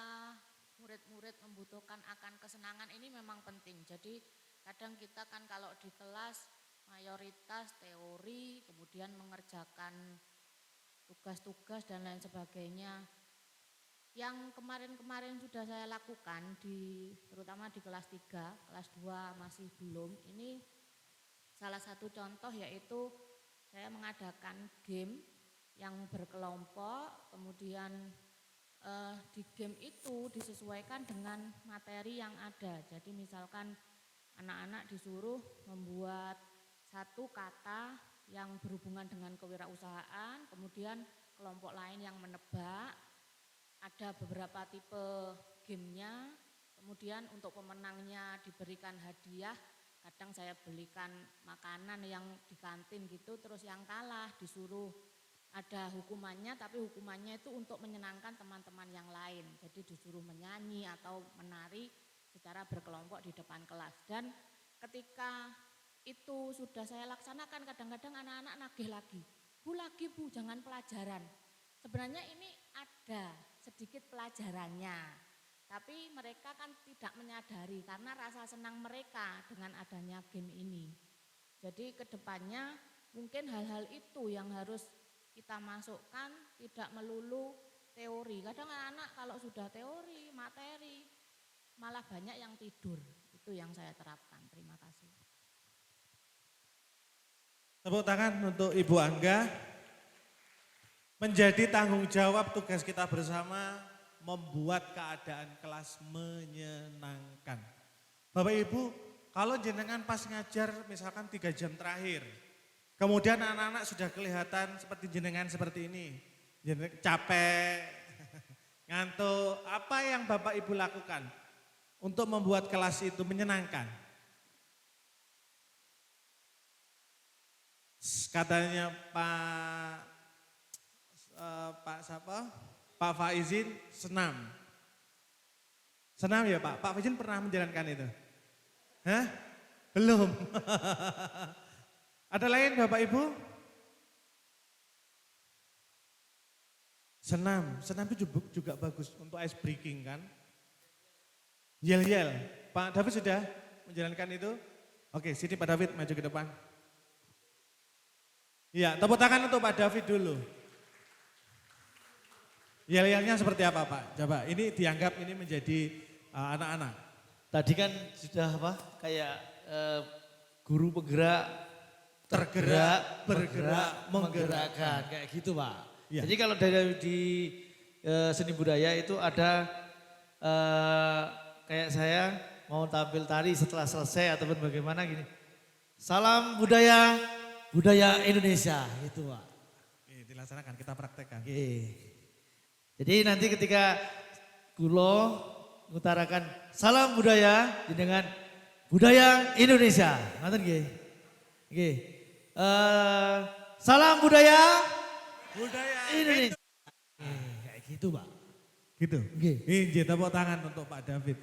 murid-murid membutuhkan akan kesenangan ini memang penting. Jadi kadang kita kan kalau di kelas mayoritas teori, kemudian mengerjakan tugas-tugas dan lain sebagainya. Yang kemarin-kemarin sudah saya lakukan terutama di kelas 3, kelas 2 masih belum. Ini salah satu contoh yaitu saya mengadakan game yang berkelompok, kemudian di game itu disesuaikan dengan materi yang ada. Jadi misalkan anak-anak disuruh membuat satu kata yang berhubungan dengan kewirausahaan, kemudian kelompok lain yang menebak. Ada beberapa tipe gamenya, kemudian untuk pemenangnya diberikan hadiah. Kadang saya belikan makanan yang di kantin gitu, terus yang kalah disuruh ada hukumannya, tapi hukumannya itu untuk menyenangkan teman-teman yang lain. Jadi disuruh menyanyi atau menari secara berkelompok di depan kelas. Dan ketika itu sudah saya laksanakan, kadang-kadang anak-anak nagih lagi. Bu lagi Bu, jangan pelajaran. Sebenarnya ini ada sedikit pelajarannya, tapi mereka kan tidak menyadari karena rasa senang mereka dengan adanya game ini. Jadi kedepannya mungkin hal-hal itu yang harus kita masukkan, tidak melulu teori. Kadang anak kalau sudah teori, materi, malah banyak yang tidur. Itu yang saya terapkan. Terima kasih. Tepuk tangan untuk Ibu Angga. Menjadi tanggung jawab tugas kita bersama membuat keadaan kelas menyenangkan. Bapak Ibu, kalau jenengan pas ngajar misalkan 3 jam terakhir, kemudian anak-anak sudah kelihatan seperti jenengan seperti ini, capek, ngantuk, apa yang Bapak Ibu lakukan untuk membuat kelas itu menyenangkan? Katanya Pak Faizin senam. Senam ya Pak? Pak Faizin pernah menjalankan itu? Hah? Belum. Ada lain Bapak Ibu? Senam itu juga bagus untuk ice breaking kan? Yel-yel. Pak David sudah menjalankan itu? Oke, sini Pak David maju ke depan. Iya, tepuk tangan untuk Pak David dulu. Yel-yelnya seperti apa Pak? Coba, ini dianggap ini menjadi anak-anak. Tadi kan sudah apa? Kayak guru penggerak, tergerak, bergerak, menggerakkan. Kayak gitu Pak. Ya. Jadi kalau di seni budaya itu ada kayak saya mau tampil tari setelah selesai ataupun bagaimana gini. Salam budaya Indonesia gitu Pak. Dilaksanakan, kita praktekkan. Jadi nanti ketika kulo mengutarakan salam budaya dengan budaya Indonesia. Ngoten nggih. Nggih. Salam budaya Indonesia. Kayak gitu, Pak. Gitu. Nggih. Ini tepuk tangan untuk Pak David.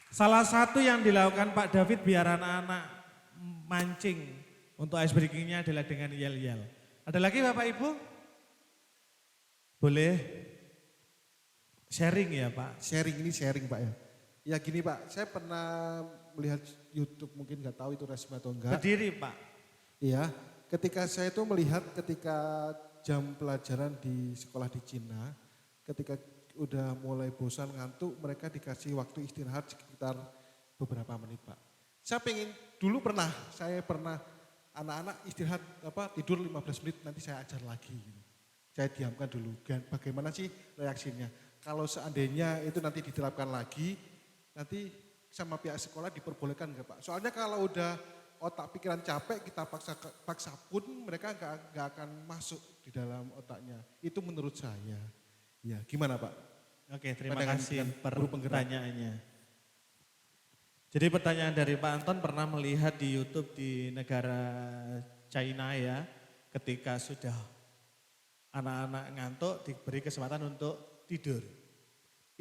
Salah satu yang dilakukan Pak David biar anak-anak mancing untuk ice breakingnya adalah dengan yel-yel. Ada lagi Bapak Ibu? Boleh sharing ya Pak? Sharing Pak ya. Ya gini Pak, saya pernah melihat YouTube, mungkin nggak tahu itu resmi atau enggak. Berdiri Pak. Iya, ketika saya itu melihat ketika jam pelajaran di sekolah di Cina, ketika udah mulai bosan ngantuk, mereka dikasih waktu istirahat sekitar beberapa menit Pak. Saya pernah anak-anak istirahat tidur 15 menit nanti saya ajar lagi. Saya diamkan dulu. Bagaimana sih reaksinya? Kalau seandainya itu nanti diterapkan lagi, nanti sama pihak sekolah diperbolehkan enggak Pak? Soalnya kalau udah otak pikiran capek kita paksa pun mereka enggak akan masuk di dalam otaknya. Itu menurut saya. Ya, gimana Pak? Oke, terima kasih pertanyaannya. Jadi pertanyaan dari Pak Anton pernah melihat di YouTube di negara China ya, ketika sudah anak-anak ngantuk diberi kesempatan untuk tidur.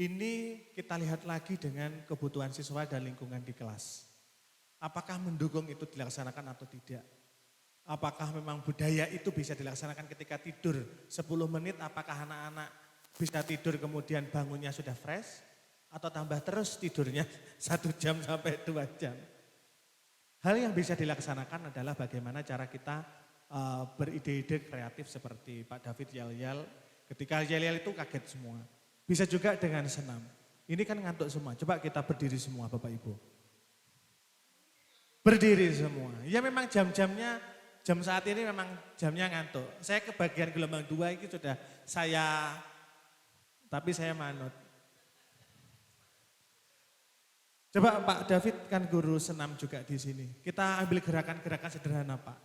Ini kita lihat lagi dengan kebutuhan siswa dan lingkungan di kelas. Apakah mendukung itu dilaksanakan atau tidak? Apakah memang budaya itu bisa dilaksanakan ketika tidur 10 menit, apakah anak-anak bisa tidur kemudian bangunnya sudah fresh? Atau tambah terus tidurnya 1 jam sampai 2 jam. Hal yang bisa dilaksanakan adalah bagaimana cara kita beride-ide kreatif seperti Pak David yel-yel. Ketika yel-yel itu kaget semua. Bisa juga dengan senam. Ini kan ngantuk semua. Coba kita berdiri semua Bapak Ibu. Berdiri semua. Ya memang jam-jamnya, jam saat ini memang jamnya ngantuk. Saya ke bagian gelombang 2 ini sudah tapi saya manut. Coba Pak David kan guru senam juga di sini. Kita ambil gerakan-gerakan sederhana Pak.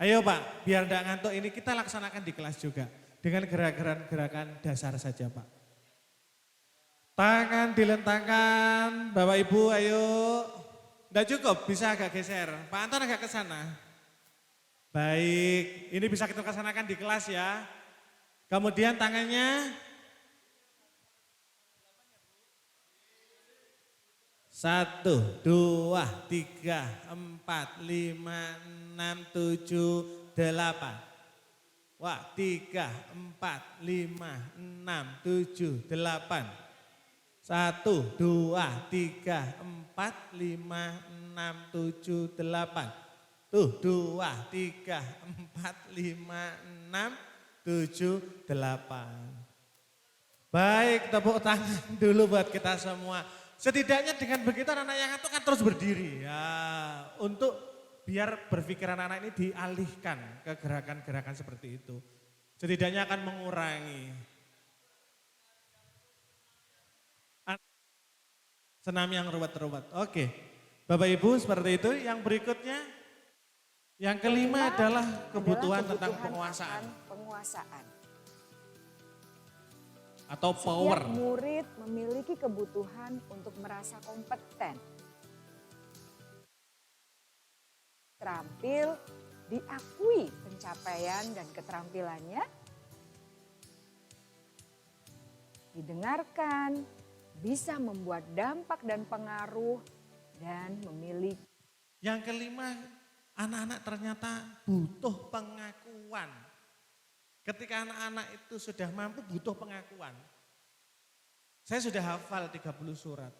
Ayo Pak, biar tidak ngantuk ini kita laksanakan di kelas juga. Dengan gerakan-gerakan dasar saja Pak. Tangan dilentangkan, Bapak Ibu ayo. Tidak cukup, bisa agak geser. Pak Anton agak ke sana. Baik, ini bisa kita laksanakan di kelas ya. Kemudian tangannya 1, 2, 3, 4, 5, 6, 7, 8. Wah, 3, 4, 5, 6, 7, 8. 1, 2, 3, 4, 5, 6, 7, 8. Tuh, 2, 3, 4, 5, 6, 7, 8. Baik, tepuk tangan dulu buat kita semua. Setidaknya dengan begitu anak-anak yang ngantuk kan terus berdiri. Ya, untuk biar berpikiran anak ini dialihkan ke gerakan-gerakan seperti itu. Setidaknya akan mengurangi senam yang ruwet-ruwet. Oke, Bapak Ibu seperti itu. Yang berikutnya, yang kelima adalah kebutuhan tentang penguasaan. Penguasaan. Atau power. Setiap murid memiliki kebutuhan untuk merasa kompeten, terampil, diakui pencapaian dan keterampilannya, didengarkan, bisa membuat dampak dan pengaruh, dan memiliki. Yang kelima, anak-anak ternyata butuh pengakuan. Ketika anak-anak itu sudah mampu butuh pengakuan. Saya sudah hafal 30 surat.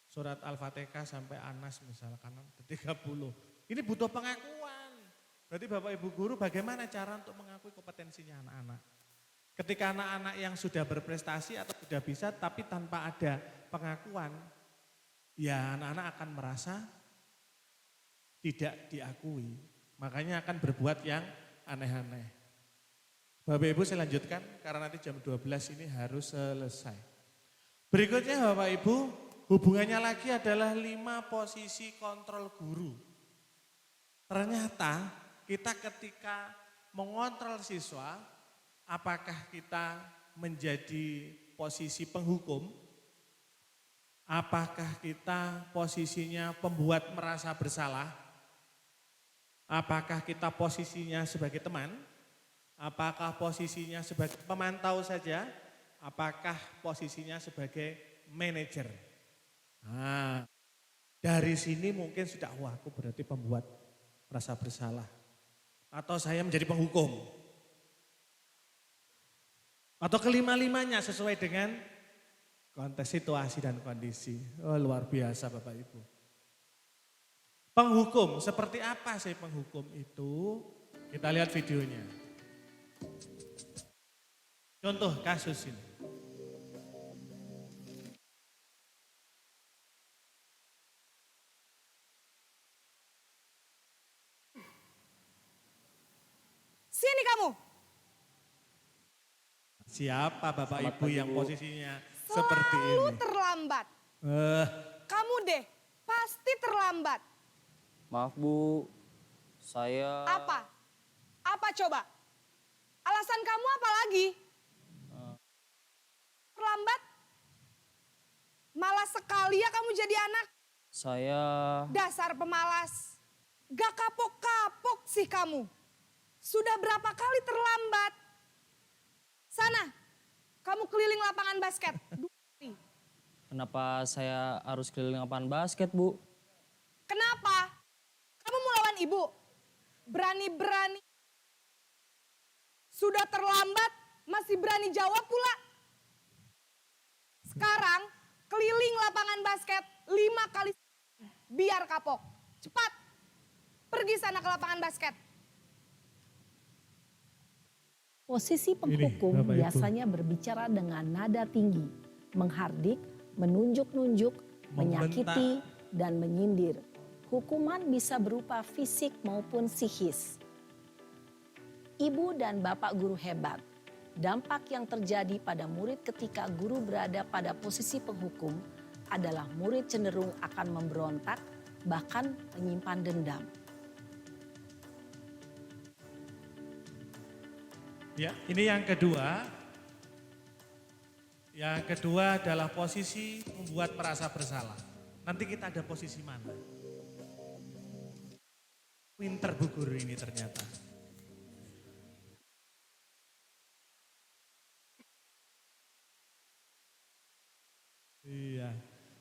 Surat Al-Fatihah sampai Anas misalkan 30. Ini butuh pengakuan. Berarti Bapak Ibu Guru bagaimana cara untuk mengakui kompetensinya anak-anak. Ketika anak-anak yang sudah berprestasi atau sudah bisa tapi tanpa ada pengakuan, ya anak-anak akan merasa tidak diakui. Makanya akan berbuat yang aneh-aneh. Bapak Ibu saya lanjutkan karena nanti jam 12 ini harus selesai. Berikutnya Bapak Ibu, hubungannya lagi adalah 5 posisi kontrol guru. Ternyata kita ketika mengontrol siswa, apakah kita menjadi posisi penghukum, apakah kita posisinya pembuat merasa bersalah, apakah kita posisinya sebagai teman, apakah posisinya sebagai pemantau saja, apakah posisinya sebagai manajer. Nah, dari sini mungkin sudah, wah aku berarti pembuat merasa bersalah. Atau saya menjadi penghukum. Atau kelima-limanya sesuai dengan konteks situasi dan kondisi. Oh, luar biasa Bapak Ibu. Penghukum, seperti apa sih penghukum itu? Kita lihat videonya. Contoh kasus ini. Sini kamu. Siapa Bapak Selamat Ibu pagi, yang Bu. posisinya seperti Selalu ini? terlambat. Kamu deh, pasti terlambat. Maaf Bu, saya... Apa? Apa coba? Alasan kamu apa lagi? Terlambat? Malas sekali ya kamu jadi anak. Saya... Dasar pemalas. Gak kapok-kapok sih kamu. Sudah berapa kali terlambat? Sana, kamu keliling lapangan basket. Kenapa saya harus keliling lapangan basket Bu? Kenapa? Kamu mau lawan ibu? Berani-berani. Sudah terlambat, masih berani jawab pula. Sekarang keliling lapangan basket 5 kali. Biar kapok. Cepat, pergi sana ke lapangan basket. Posisi penghukum Bapak Ibu. biasanya berbicara dengan nada tinggi, menghardik, menunjuk-nunjuk, menyakiti, dan menyindir. Hukuman bisa berupa fisik maupun psikis. Ibu dan bapak guru hebat. Dampak yang terjadi pada murid ketika guru berada pada posisi penghukum adalah murid cenderung akan memberontak, bahkan menyimpan dendam. Ya, ini yang kedua. Yang kedua adalah posisi membuat merasa bersalah. Nanti kita ada posisi mana? Pinter Bu Guru ini ternyata. Iya.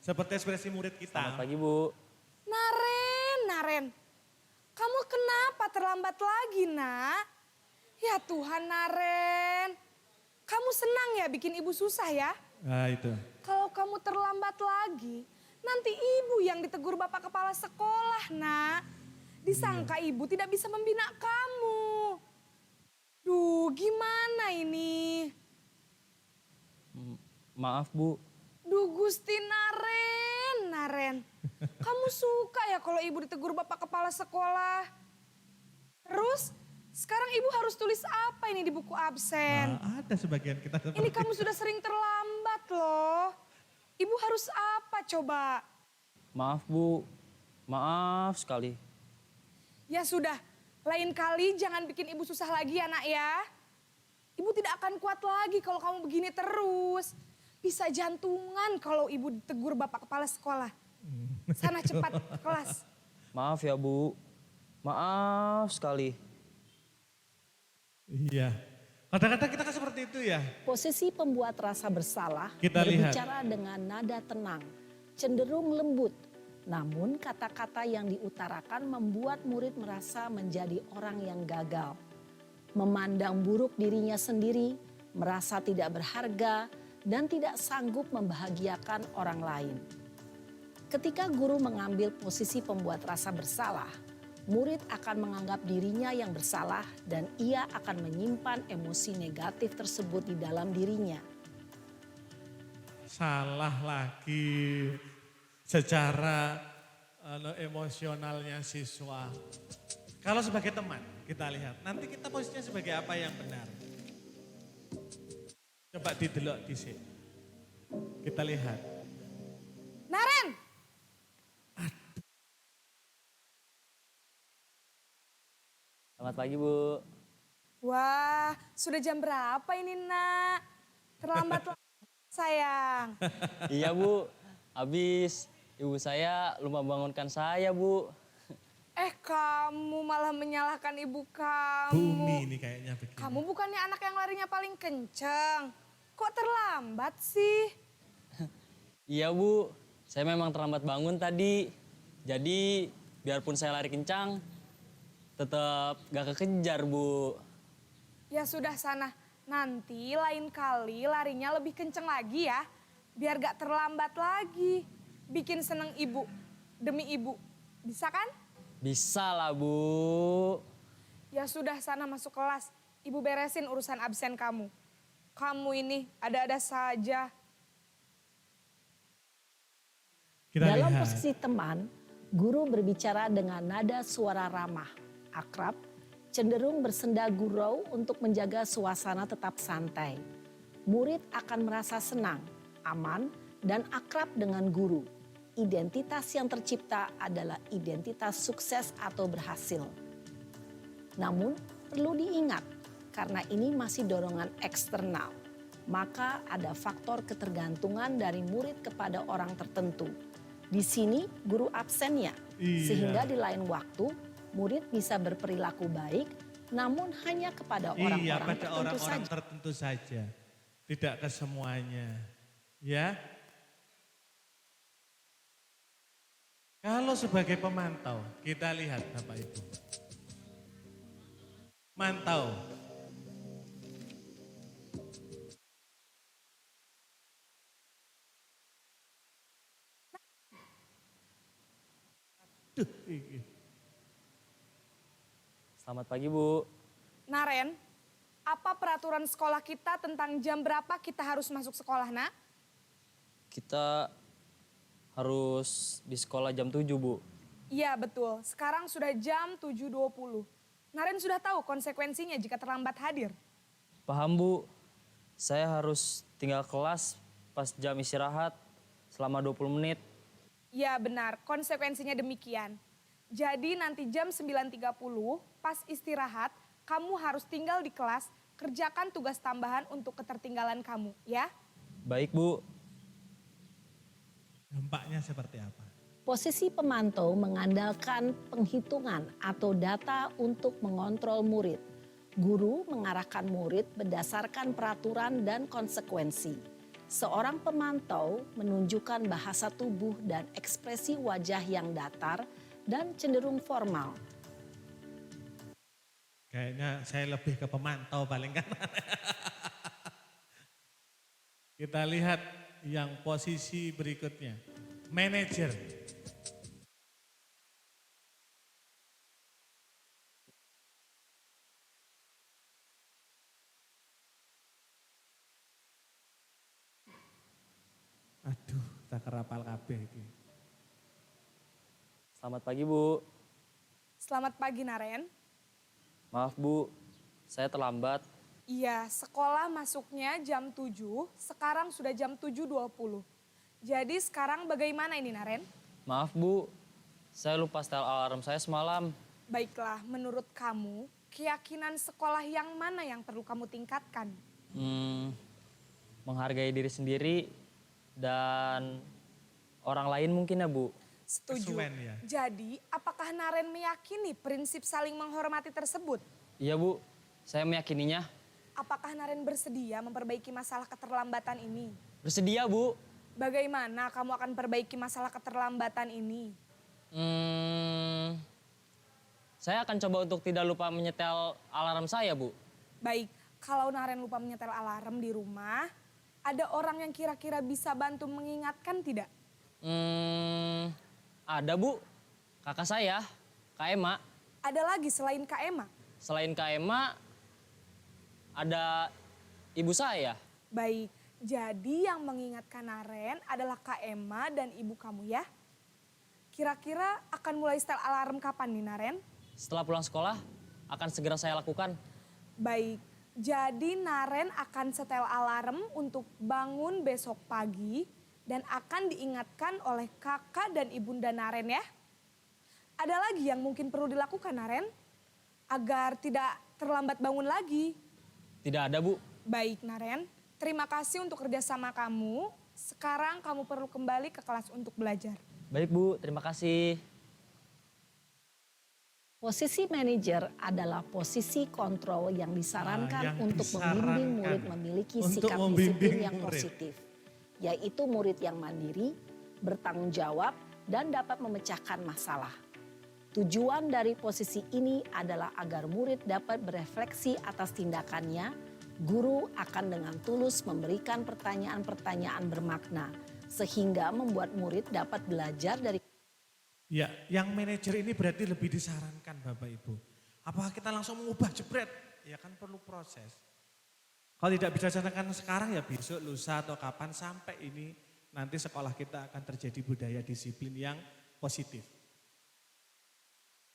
Seperti ekspresi murid kita. Selamat pagi, Bu. Naren, kamu kenapa terlambat lagi, Nak? Ya Tuhan, Naren. Kamu senang ya bikin ibu susah ya? Nah itu. Kalau kamu terlambat lagi, nanti ibu yang ditegur bapak kepala sekolah, Nak. Disangka ibu tidak bisa membina kamu. Duh, gimana ini? Maaf, Bu. Duh Gusti Naren. Kamu suka ya kalau ibu ditegur bapak kepala sekolah? Terus sekarang ibu harus tulis apa ini di buku absen? Nah, ada sebagian kita seperti Ini kamu sudah sering terlambat loh. Ibu harus apa coba? Maaf, Bu. Maaf sekali. Ya sudah, lain kali jangan bikin ibu susah lagi ya, Nak ya. Ibu tidak akan kuat lagi kalau kamu begini terus. Bisa jantungan kalau ibu ditegur bapak kepala sekolah. Sana cepat ke kelas. Maaf ya, Bu. Maaf sekali. Iya. Kadang-kadang kita kan seperti itu ya. Posisi pembuat rasa bersalah Kita lihat. berbicara dengan nada tenang, cenderung lembut. Namun kata-kata yang diutarakan membuat murid merasa menjadi orang yang gagal. Memandang buruk dirinya sendiri, merasa tidak berharga, dan tidak sanggup membahagiakan orang lain. Ketika guru mengambil posisi pembuat rasa bersalah, murid akan menganggap dirinya yang bersalah dan ia akan menyimpan emosi negatif tersebut di dalam dirinya. Salah lagi secara emosionalnya siswa. Kalau sebagai teman kita lihat, nanti kita posisinya sebagai apa yang benar. Coba didelok di sini. Kita lihat. Naren, Selamat pagi, Bu. wah sudah jam berapa ini, Nak? Terlambat sayang. Iya, Bu. Habis ibu saya lupa bangunkan saya, Bu. Kamu malah menyalahkan ibu kamu. Bumi ini kayaknya begini. Kamu bukannya anak yang larinya paling kenceng. Kok terlambat sih? Iya, Bu. Saya memang terlambat bangun tadi. Jadi biarpun saya lari kencang, tetap gak kekejar, Bu. Ya sudah sana, nanti lain kali larinya lebih kenceng lagi ya. Biar gak terlambat lagi. Bikin seneng ibu, demi ibu. Bisa kan? Bisa lah, Bu. Ya sudah sana masuk kelas. Ibu beresin urusan absen kamu. Kamu ini ada-ada saja. Kita Dalam lihat. posisi teman, guru berbicara dengan nada suara ramah, akrab, cenderung bersenda gurau untuk menjaga suasana tetap santai. Murid akan merasa senang, aman, dan akrab dengan guru. Identitas yang tercipta adalah identitas sukses atau berhasil. Namun perlu diingat, karena ini masih dorongan eksternal, maka ada faktor ketergantungan dari murid kepada orang tertentu. Di sini guru absennya, Iya. sehingga di lain waktu murid bisa berperilaku baik, namun hanya kepada Iya, orang-orang pada tertentu orang-orang saja. tertentu saja. Tidak ke semuanya. Ya. Kalau sebagai pemantau, kita lihat Bapak Ibu. Mantau. Aduh, ini. Selamat pagi, Bu. Naren, apa peraturan sekolah kita tentang jam berapa kita harus masuk sekolah, Nak? Kita harus di sekolah jam 7, Bu. Iya betul, sekarang sudah jam 7.20. Naren sudah tahu konsekuensinya jika terlambat hadir. Paham, Bu. Saya harus tinggal kelas pas jam istirahat selama 20 menit. Iya benar, konsekuensinya demikian. Jadi nanti jam 9.30 pas istirahat, kamu harus tinggal di kelas, kerjakan tugas tambahan untuk ketertinggalan kamu, ya. Baik, Bu. Dampaknya seperti apa? Posisi pemantau mengandalkan penghitungan atau data untuk mengontrol murid. Guru mengarahkan murid berdasarkan peraturan dan konsekuensi. Seorang pemantau menunjukkan bahasa tubuh dan ekspresi wajah yang datar dan cenderung formal. Kayaknya saya lebih ke pemantau paling kanan. Kita lihat yang posisi berikutnya. Manajer. Aduh, tak kerapal kabeh iki. Selamat pagi Bu. Selamat pagi Naren. Maaf Bu, saya terlambat. Iya, sekolah masuknya jam 7, sekarang sudah jam 7.20. Jadi sekarang bagaimana ini Naren? Maaf Bu, saya lupa setel alarm saya semalam. Baiklah, menurut kamu, keyakinan sekolah yang mana yang perlu kamu tingkatkan? Menghargai diri sendiri dan orang lain mungkin ya Bu. Setuju. Kesuwen ya. Jadi, apakah Naren meyakini prinsip saling menghormati tersebut? Iya Bu, saya meyakininya. Apakah Naren bersedia memperbaiki masalah keterlambatan ini? Bersedia Bu. Bagaimana kamu akan perbaiki masalah keterlambatan ini? Saya akan coba untuk tidak lupa menyetel alarm saya Bu. Baik, kalau Naren lupa menyetel alarm di rumah, ada orang yang kira-kira bisa bantu mengingatkan tidak? Ada Bu, kakak saya, Kak Ema. Ada lagi selain Kak Ema? Selain Kak Ema, ada ibu saya. Baik, jadi yang mengingatkan Naren adalah Kak Ema dan ibu kamu ya? Kira-kira akan mulai setel alarm kapan nih Naren? Setelah pulang sekolah, akan segera saya lakukan. Baik, jadi Naren akan setel alarm untuk bangun besok pagi dan akan diingatkan oleh kakak dan ibunda Naren ya. Ada lagi yang mungkin perlu dilakukan Naren? Agar tidak terlambat bangun lagi. Tidak ada Bu. Baik Naren, terima kasih untuk kerjasama kamu. Sekarang kamu perlu kembali ke kelas untuk belajar. Baik Bu, terima kasih. Posisi manajer adalah posisi kontrol yang disarankan yang untuk disarankan membimbing murid memiliki untuk sikap membimbing disiplin yang murid. positif, yaitu murid yang mandiri, bertanggung jawab, dan dapat memecahkan masalah. Tujuan dari posisi ini adalah agar murid dapat berefleksi atas tindakannya. Guru akan dengan tulus memberikan pertanyaan-pertanyaan bermakna, sehingga membuat murid dapat belajar dari. Ya, yang manajer ini berarti lebih disarankan Bapak Ibu. Apakah kita langsung mengubah jebret? Ya kan perlu proses. Kalau tidak bisa disarankan sekarang ya besok, lusa atau kapan sampai ini nanti sekolah kita akan terjadi budaya disiplin yang positif.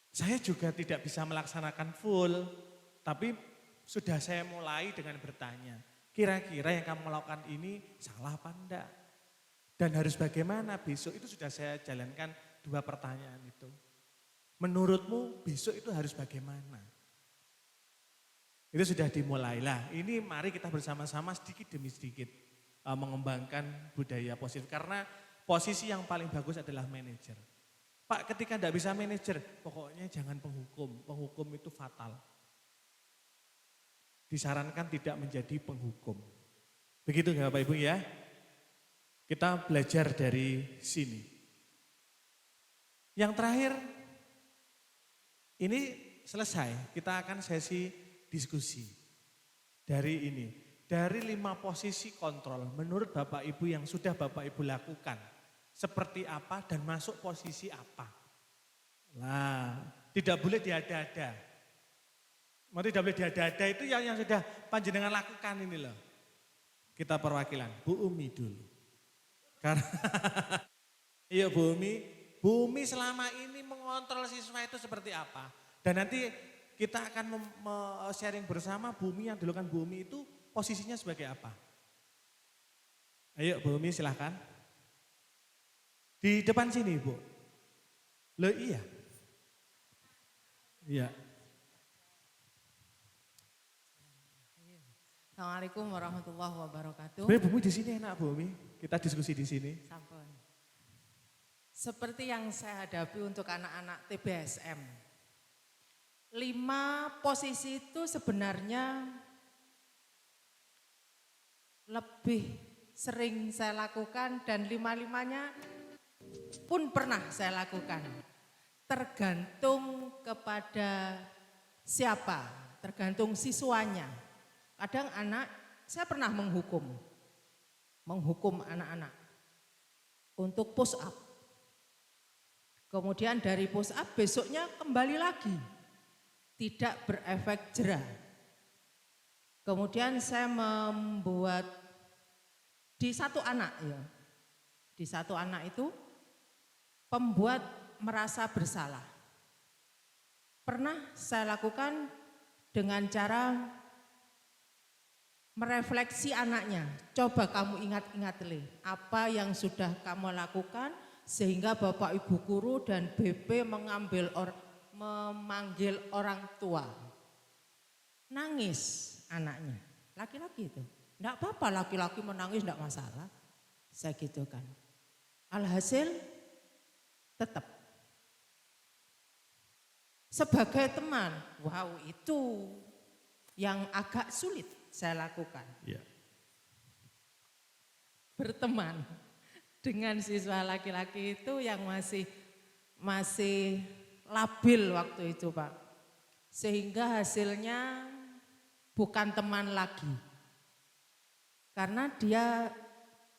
Saya juga tidak bisa melaksanakan full, tapi sudah saya mulai dengan bertanya, kira-kira yang kamu lakukan ini salah apa enggak? Dan harus bagaimana besok itu sudah saya jalankan 2 pertanyaan itu. Menurutmu besok itu harus bagaimana? Itu sudah dimulailah. Ini mari kita bersama-sama sedikit demi sedikit mengembangkan budaya positif. Karena posisi yang paling bagus adalah manajer. Pak, ketika tidak bisa manajer, pokoknya jangan penghukum. Penghukum itu fatal. Disarankan tidak menjadi penghukum. Begitu nggak Bapak Ibu ya? Kita belajar dari sini. Yang terakhir, ini selesai. Kita akan sesi diskusi. Dari ini, dari 5 posisi kontrol, menurut Bapak Ibu yang sudah Bapak Ibu lakukan, seperti apa dan masuk posisi apa. Nah, tidak boleh diada-ada. Mau tidak boleh diada-ada itu yang sudah panjenengan lakukan ini loh. Kita perwakilan, Bu Umi dulu. Karena, iya Bu Umi selama ini mengontrol siswa itu seperti apa. Dan nanti kita akan sharing bersama Bu Umi yang dulu kan Bu Umi itu posisinya sebagai apa. Ayo Bu Umi silahkan. Di depan sini Bu. Loh iya. Iya. Assalamualaikum warahmatullahi wabarakatuh. Sebenarnya Bu Umi di sini enak Bu Umi. Kita diskusi di sini. Sampun. Seperti yang saya hadapi untuk anak-anak TBSM. 5 posisi itu sebenarnya lebih sering saya lakukan dan lima-limanya pun pernah saya lakukan. Tergantung kepada siapa, tergantung siswanya. Kadang saya pernah menghukum anak-anak untuk push up. Kemudian dari push up besoknya kembali lagi, tidak berefek jera. Kemudian saya membuat di satu anak itu pembuat merasa bersalah. Pernah saya lakukan dengan cara merefleksi anaknya. Coba kamu ingat-ingat apa yang sudah kamu lakukan sehingga Bapak Ibu guru dan BP memanggil orang tua. Nangis anaknya, laki-laki itu. Enggak apa-apa laki-laki menangis enggak masalah. Saya gitu kan. Alhasil tetap. Sebagai teman, wow itu yang agak sulit saya lakukan. Ya. Berteman dengan siswa laki-laki itu yang masih labil waktu itu Pak. Sehingga hasilnya bukan teman lagi. Karena dia,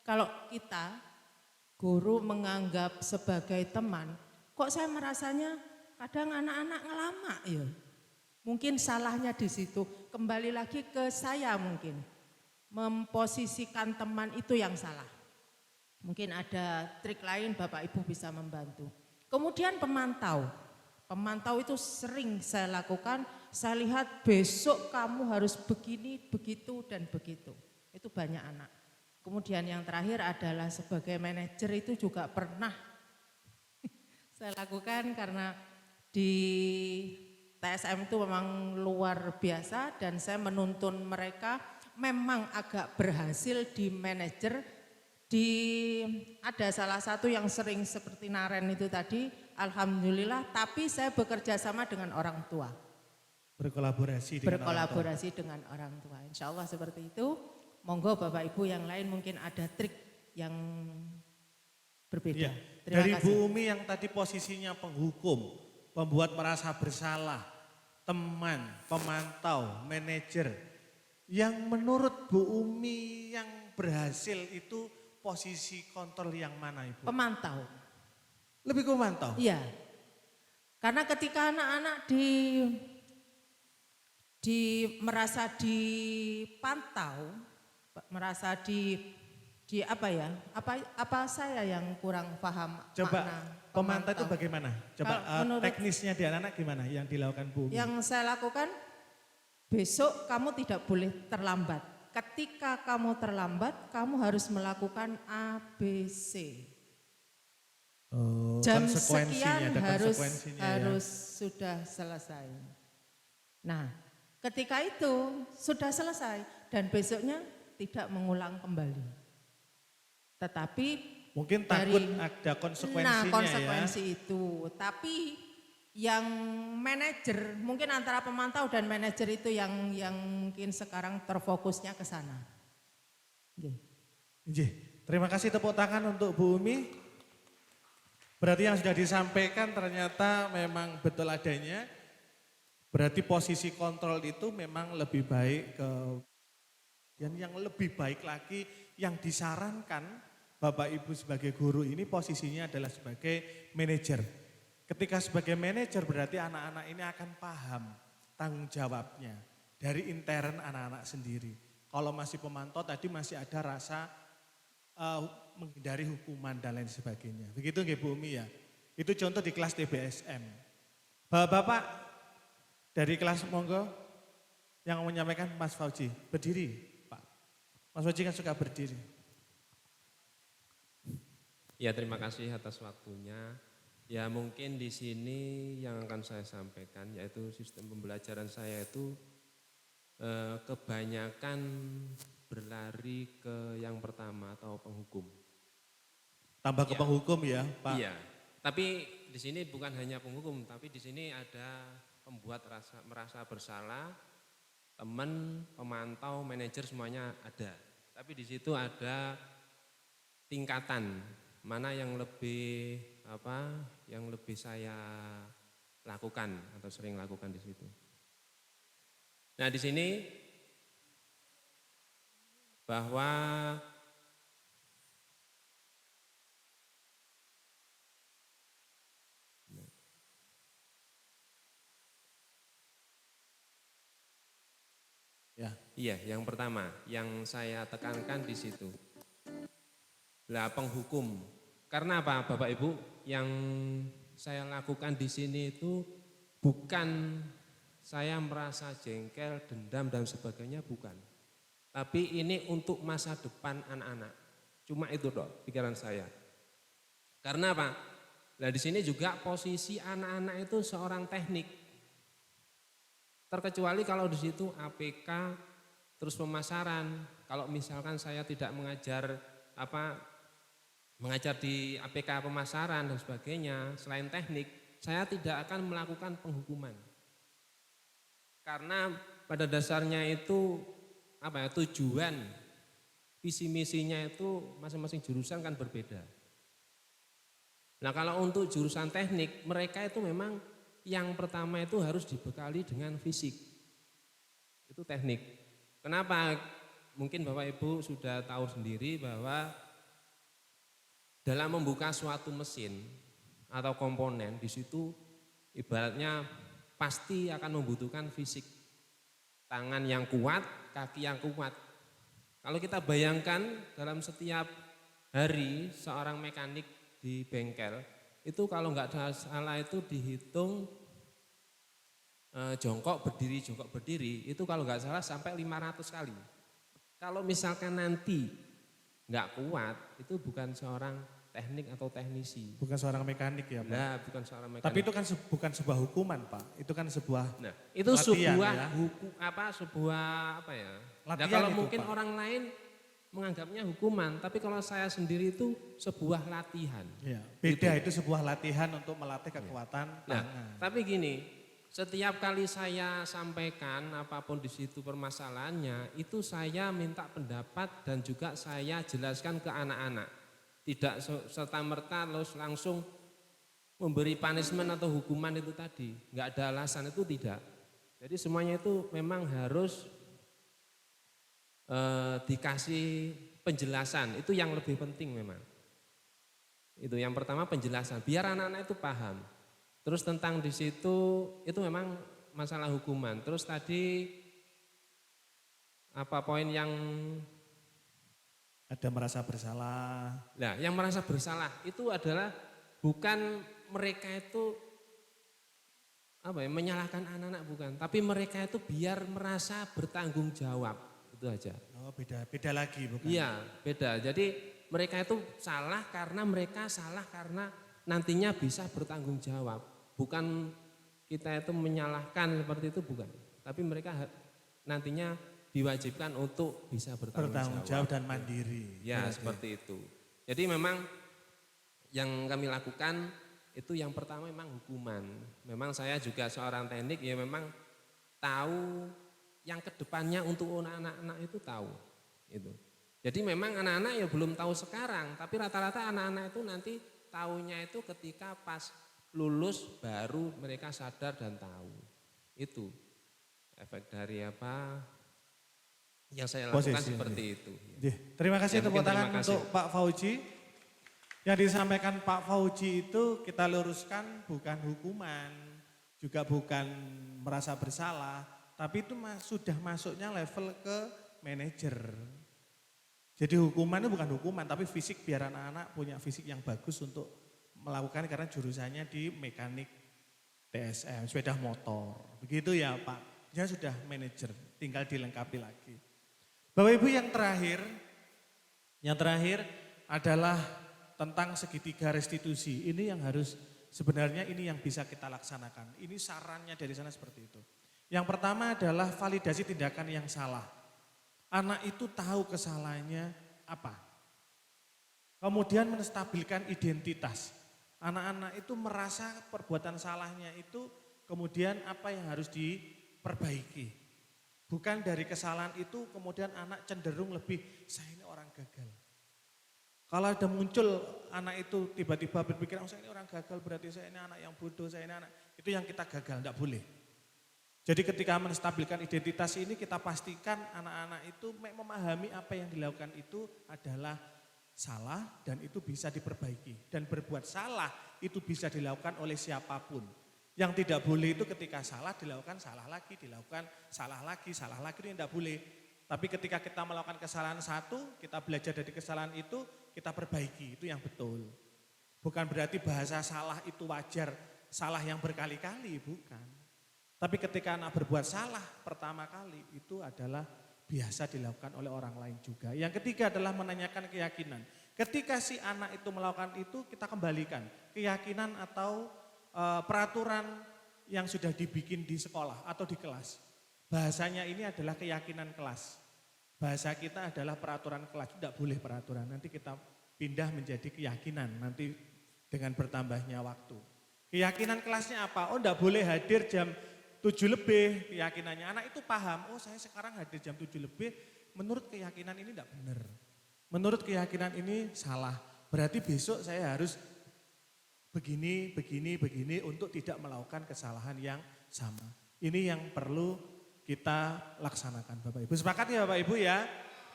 kalau kita guru menganggap sebagai teman, kok saya merasanya kadang anak-anak ngelama ya. Mungkin salahnya di situ, kembali lagi ke saya mungkin. Memposisikan teman itu yang salah. Mungkin ada trik lain Bapak Ibu bisa membantu. Kemudian pemantau. Pemantau itu sering saya lakukan, saya lihat besok kamu harus begini, begitu dan begitu. Itu banyak anak. Kemudian yang terakhir adalah sebagai manajer itu juga pernah saya lakukan karena di TSM itu memang luar biasa dan saya menuntun mereka memang agak berhasil di manajer. Ada salah satu yang sering seperti Naren itu tadi, alhamdulillah, tapi saya bekerja sama dengan orang tua. Berkolaborasi dengan orang tua. Insya Allah seperti itu. Monggo Bapak Ibu yang lain mungkin ada trik yang berbeda. Ya, Terima dari kasih. Bu Umi yang tadi posisinya penghukum, pembuat merasa bersalah, teman, pemantau, manajer. Yang menurut Bu Umi yang berhasil itu posisi kontrol yang mana Ibu? Pemantau. Lebih ke pemantau? Iya. Karena ketika anak-anak merasa dipantau, merasa apa ya? Apa saya yang kurang paham Coba makna pemantau itu bagaimana? Coba teknisnya di anak-anak gimana yang dilakukan Bu Umi? Yang saya lakukan, besok kamu tidak boleh terlambat. Ketika kamu terlambat, kamu harus melakukan ABC. Jam sekian harus sudah selesai. Nah, ketika itu sudah selesai dan besoknya tidak mengulang kembali. Tetapi mungkin takut ada konsekuensinya konsekuensi itu. Tapi yang manajer, mungkin antara pemantau dan manajer itu yang mungkin sekarang terfokusnya ke sana. Terima kasih, tepuk tangan untuk Bu Umi. Berarti yang sudah disampaikan ternyata memang betul adanya. Berarti posisi kontrol itu memang lebih baik dan yang lebih baik lagi yang disarankan Bapak Ibu sebagai guru ini posisinya adalah sebagai manajer. Ketika sebagai manajer berarti anak-anak ini akan paham tanggung jawabnya dari intern anak-anak sendiri. Kalau masih pemantau tadi masih ada rasa menghindari hukuman dan lain sebagainya. Begitu nggih Bu Umi ya? Itu contoh di kelas TBSM. Bapak-bapak dari kelas monggo yang menyampaikan Mas Fauji. Berdiri Pak. Mas Fauji kan suka berdiri. Ya, terima kasih atas waktunya. Ya, mungkin di sini yang akan saya sampaikan yaitu sistem pembelajaran saya itu kebanyakan berlari ke yang pertama atau penghukum. Tambah ke penghukum ya, Pak? Iya. Tapi di sini bukan hanya penghukum, tapi di sini ada pembuat merasa bersalah, teman, pemantau, manajer semuanya ada. Tapi di situ ada tingkatan mana yang lebih saya lakukan atau sering lakukan di situ. Nah, di sini bahwa Ya. Iya, yang pertama yang saya tekankan di situ. Lah penghukum. Karena apa, Bapak Ibu? Yang saya lakukan di sini itu bukan saya merasa jengkel, dendam dan sebagainya, bukan. Tapi ini untuk masa depan anak-anak. Cuma itu dok pikiran saya. Karena apa? Nah di sini juga posisi anak-anak itu seorang teknik. Terkecuali kalau di situ APK terus pemasaran. Kalau misalkan saya tidak mengajar di APK pemasaran dan sebagainya, selain teknik, saya tidak akan melakukan penghukuman. Karena pada dasarnya itu tujuan visi misinya itu masing-masing jurusan kan berbeda. Nah kalau untuk jurusan teknik, mereka itu memang yang pertama itu harus dibekali dengan fisik. Itu teknik. Kenapa? Mungkin Bapak Ibu sudah tahu sendiri bahwa dalam membuka suatu mesin atau komponen di situ ibaratnya pasti akan membutuhkan fisik. Tangan yang kuat, kaki yang kuat. Kalau kita bayangkan dalam setiap hari seorang mekanik di bengkel, itu kalau nggak ada salah itu dihitung jongkok berdiri, itu kalau nggak salah sampai 500 kali. Kalau misalkan nanti nggak kuat, itu bukan seorang teknik atau teknisi. Bukan seorang mekanik ya Pak? Nah, bukan seorang mekanik. Tapi itu kan bukan sebuah hukuman Pak, itu kan sebuah itu latihan, sebuah ya? Nah, Latihan kalau itu, mungkin Pak. orang lain menganggapnya hukuman, tapi kalau saya sendiri itu sebuah latihan. Ya, beda itu sebuah latihan untuk melatih kekuatan Nah, tangan. tapi gini, setiap kali saya sampaikan apapun di situ permasalahannya, itu saya minta pendapat dan juga saya jelaskan ke anak-anak. Tidak serta-merta langsung memberi punishment atau hukuman itu tadi. Enggak ada alasan, itu tidak. Jadi semuanya itu memang harus dikasih penjelasan. Itu yang lebih penting memang. Itu yang pertama penjelasan, biar anak-anak itu paham. Terus tentang di situ itu memang masalah hukuman. Terus tadi apa poin yang ada merasa bersalah. Nah, yang merasa bersalah itu adalah bukan mereka itu menyalahkan anak-anak, bukan, tapi mereka itu biar merasa bertanggung jawab, itu aja. Oh, beda lagi bukan? Iya, beda. Jadi mereka itu salah karena nantinya bisa bertanggung jawab. Bukan kita itu menyalahkan seperti itu, bukan. Tapi mereka nantinya diwajibkan untuk bisa bertanggung jawab dan mandiri. Ya, seperti itu. Jadi memang yang kami lakukan itu yang pertama memang hukuman. Memang saya juga seorang teknik, ya memang tahu yang kedepannya untuk anak-anak itu tahu. Itu. Jadi memang anak-anak ya belum tahu sekarang, tapi rata-rata anak-anak itu nanti tahunya itu ketika pas lulus baru mereka sadar dan tahu. Itu efek dari yang saya lakukan seperti itu. Terima kasih Ya, tepuk tangan terima kasih. untuk Pak Fauji. Yang disampaikan Pak Fauji itu kita luruskan bukan hukuman, juga bukan merasa bersalah, tapi itu sudah masuknya level ke manajer. Jadi hukuman itu bukan hukuman, tapi fisik biar anak-anak punya fisik yang bagus untuk melakukan karena jurusannya di mekanik TSM, sepeda motor. Begitu ya Pak, dia sudah manajer, tinggal dilengkapi lagi. Bapak Ibu yang terakhir adalah tentang segitiga restitusi. Ini yang harus sebenarnya ini yang bisa kita laksanakan. Ini sarannya dari sana seperti itu. Yang pertama adalah validasi tindakan yang salah. Anak itu tahu kesalahannya apa. Kemudian menstabilkan identitas. Anak-anak itu merasa perbuatan salahnya itu kemudian apa yang harus diperbaiki. Bukan dari kesalahan itu kemudian anak cenderung lebih, saya ini orang gagal. Kalau ada muncul anak itu tiba-tiba berpikir, oh saya ini orang gagal berarti saya ini anak yang bodoh, saya ini anak. Itu yang kita gagal, enggak boleh. Jadi ketika menstabilkan identitas ini kita pastikan anak-anak itu memahami apa yang dilakukan itu adalah salah dan itu bisa diperbaiki. Dan berbuat salah itu bisa dilakukan oleh siapapun. Yang tidak boleh itu ketika salah dilakukan salah lagi, dilakukan salah lagi itu tidak boleh. Tapi ketika kita melakukan kesalahan satu, kita belajar dari kesalahan itu, kita perbaiki, itu yang betul. Bukan berarti bahasa salah itu wajar, salah yang berkali-kali, bukan. Tapi ketika anak berbuat salah pertama kali, itu adalah biasa dilakukan oleh orang lain juga. Yang ketiga adalah menanyakan keyakinan. Ketika si anak itu melakukan itu, kita kembalikan keyakinan atau peraturan yang sudah dibikin di sekolah atau di kelas. Bahasanya ini adalah keyakinan kelas. Bahasa kita adalah peraturan kelas, tidak boleh peraturan. Nanti kita pindah menjadi keyakinan nanti dengan bertambahnya waktu. Keyakinan kelasnya apa? Oh tidak boleh hadir jam 7 lebih keyakinannya. Anak itu paham, oh saya sekarang hadir jam 7 lebih, menurut keyakinan ini tidak benar. Menurut keyakinan ini salah. Berarti besok saya harus begini untuk tidak melakukan kesalahan yang sama. Ini yang perlu kita laksanakan Bapak Ibu. Sepakat ya Bapak Ibu ya?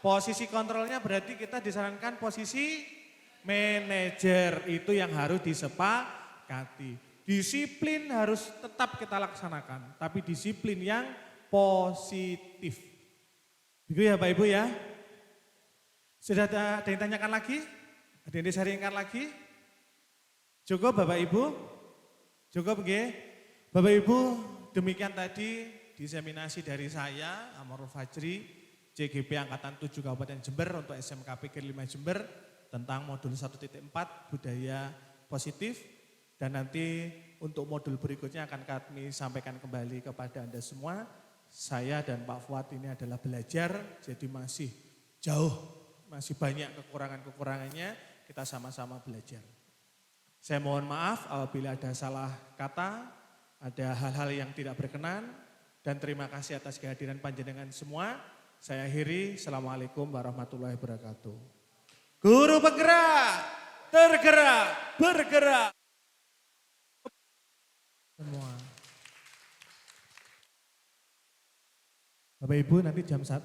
Posisi kontrolnya berarti kita disarankan posisi manajer. Itu yang harus disepakati. Disiplin harus tetap kita laksanakan. Tapi disiplin yang positif. Begitu ya Bapak Ibu ya? Sudah ada yang ditanyakan lagi? Ada yang disaringkan lagi? Cukup Bapak Ibu? Cukup nggih? Bapak Ibu, demikian tadi diseminasi dari saya, Amrul Fajri, CGP Angkatan 7 Kabupaten Jember untuk SMK PGRI 5 Jember tentang modul 1.4 budaya positif. Dan nanti untuk modul berikutnya akan kami sampaikan kembali kepada Anda semua. Saya dan Pak Fuad ini adalah belajar, jadi masih jauh, masih banyak kekurangan-kekurangannya, kita sama-sama belajar. Saya mohon maaf apabila ada salah kata, ada hal-hal yang tidak berkenan, dan terima kasih atas kehadiran panjenengan semua. Saya akhiri, Assalamualaikum warahmatullahi wabarakatuh. Guru penggerak, tergerak, bergerak. Semua. Bapak Ibu nanti jam 1.